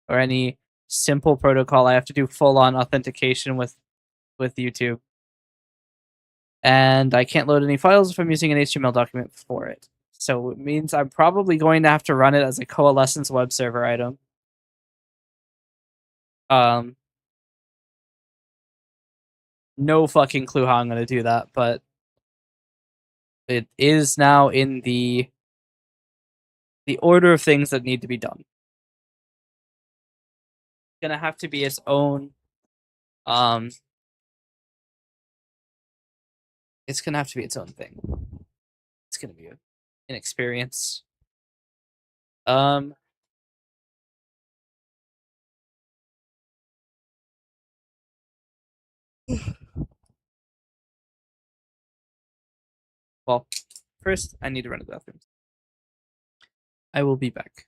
or any simple protocol. I have to do full-on authentication with YouTube, and I can't load any files if I'm using an HTML document for it. So it means I'm probably going to have to run it as a Coalescence web server item. Um, no fucking clue how I'm going to do that, but it is now in the order of things that need to be done. It's gonna have to be its own. It's gonna have to be its own thing. It's gonna be an experience. Um, well, first I need to run to the bathroom. I will be back.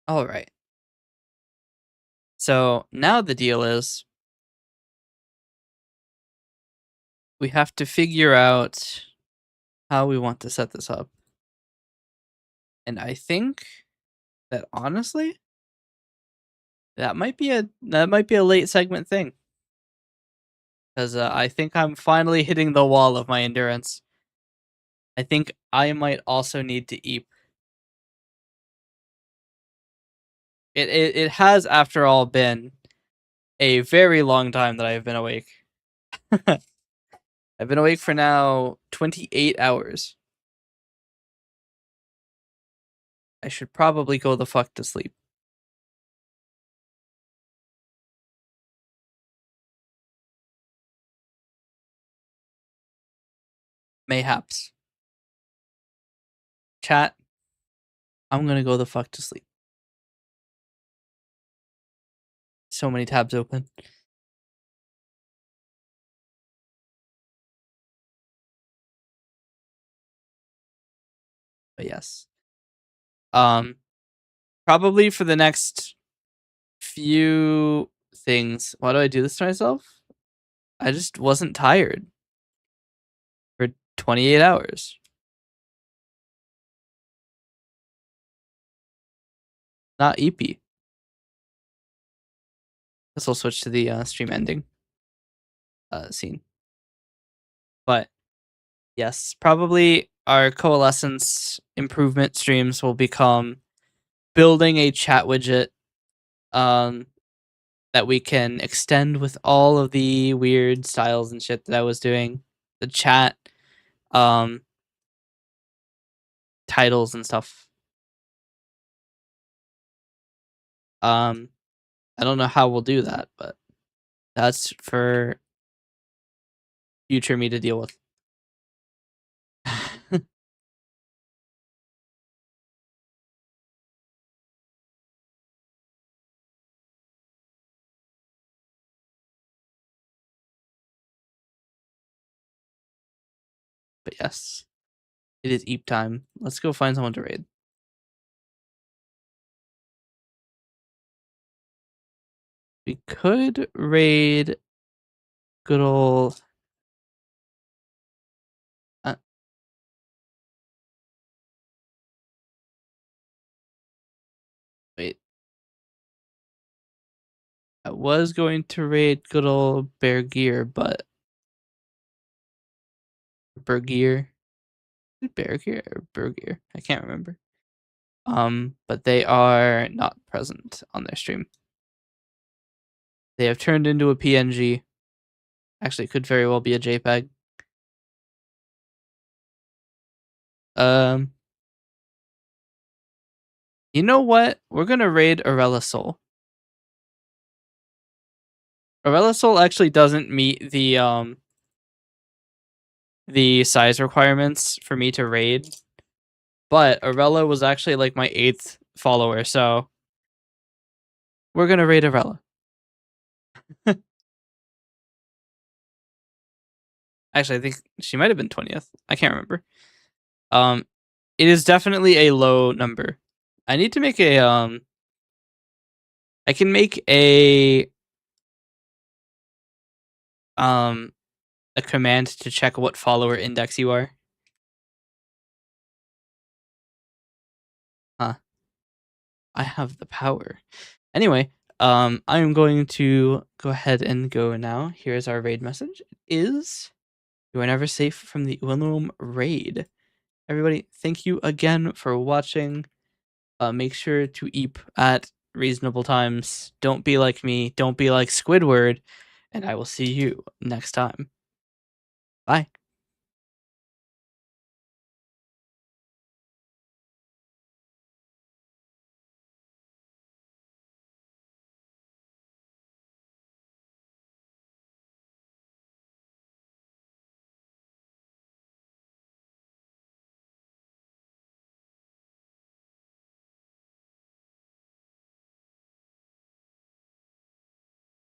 All right. So now the deal is we have to figure out how we want to set this up. And I think that honestly, that might be a late segment thing. Because I think I'm finally hitting the wall of my endurance. I think I might also need to eat. It has, after all, been a very long time that I've been awake. I've been awake for now 28 hours. I should probably go the fuck to sleep. Mayhaps. Chat, I'm gonna go the fuck to sleep. So many tabs open. But yes. Um, Probably for the next few things. Why do I do this to myself? I just wasn't tired for 28 hours. Not EP. Guess I'll switch to the stream ending scene. But yes, probably our coalescence improvement streams will become building a chat widget um, that we can extend with all of the weird styles and shit that I was doing. The chat titles and stuff. I don't know how we'll do that, but that's for future me to deal with. But yes, it is Eep time. Let's go find someone to raid. We could raid good old. Wait. I was going to raid good old Bear Gear, but Bergier. Bear Gear or Bergier? I can't remember. But they are not present on their stream. They have turned into a PNG. Actually, it could very well be a JPEG. You know what? We're gonna raid Arella Soul. Arella Soul actually doesn't meet the size requirements for me to raid, but Arella was actually like my 8th follower, so we're gonna raid Arella. Actually, I think she might have been 20th. I can't remember. It is definitely a low number. I need to make a I can make a command to check what follower index you are. Huh. I have the power. Anyway, I'm going to go ahead and go now. Here's our raid message. It is, you are never safe from the Uilum raid. Everybody, thank you again for watching. Make sure to eep at reasonable times. Don't be like me. Don't be like Squidward. And I will see you next time.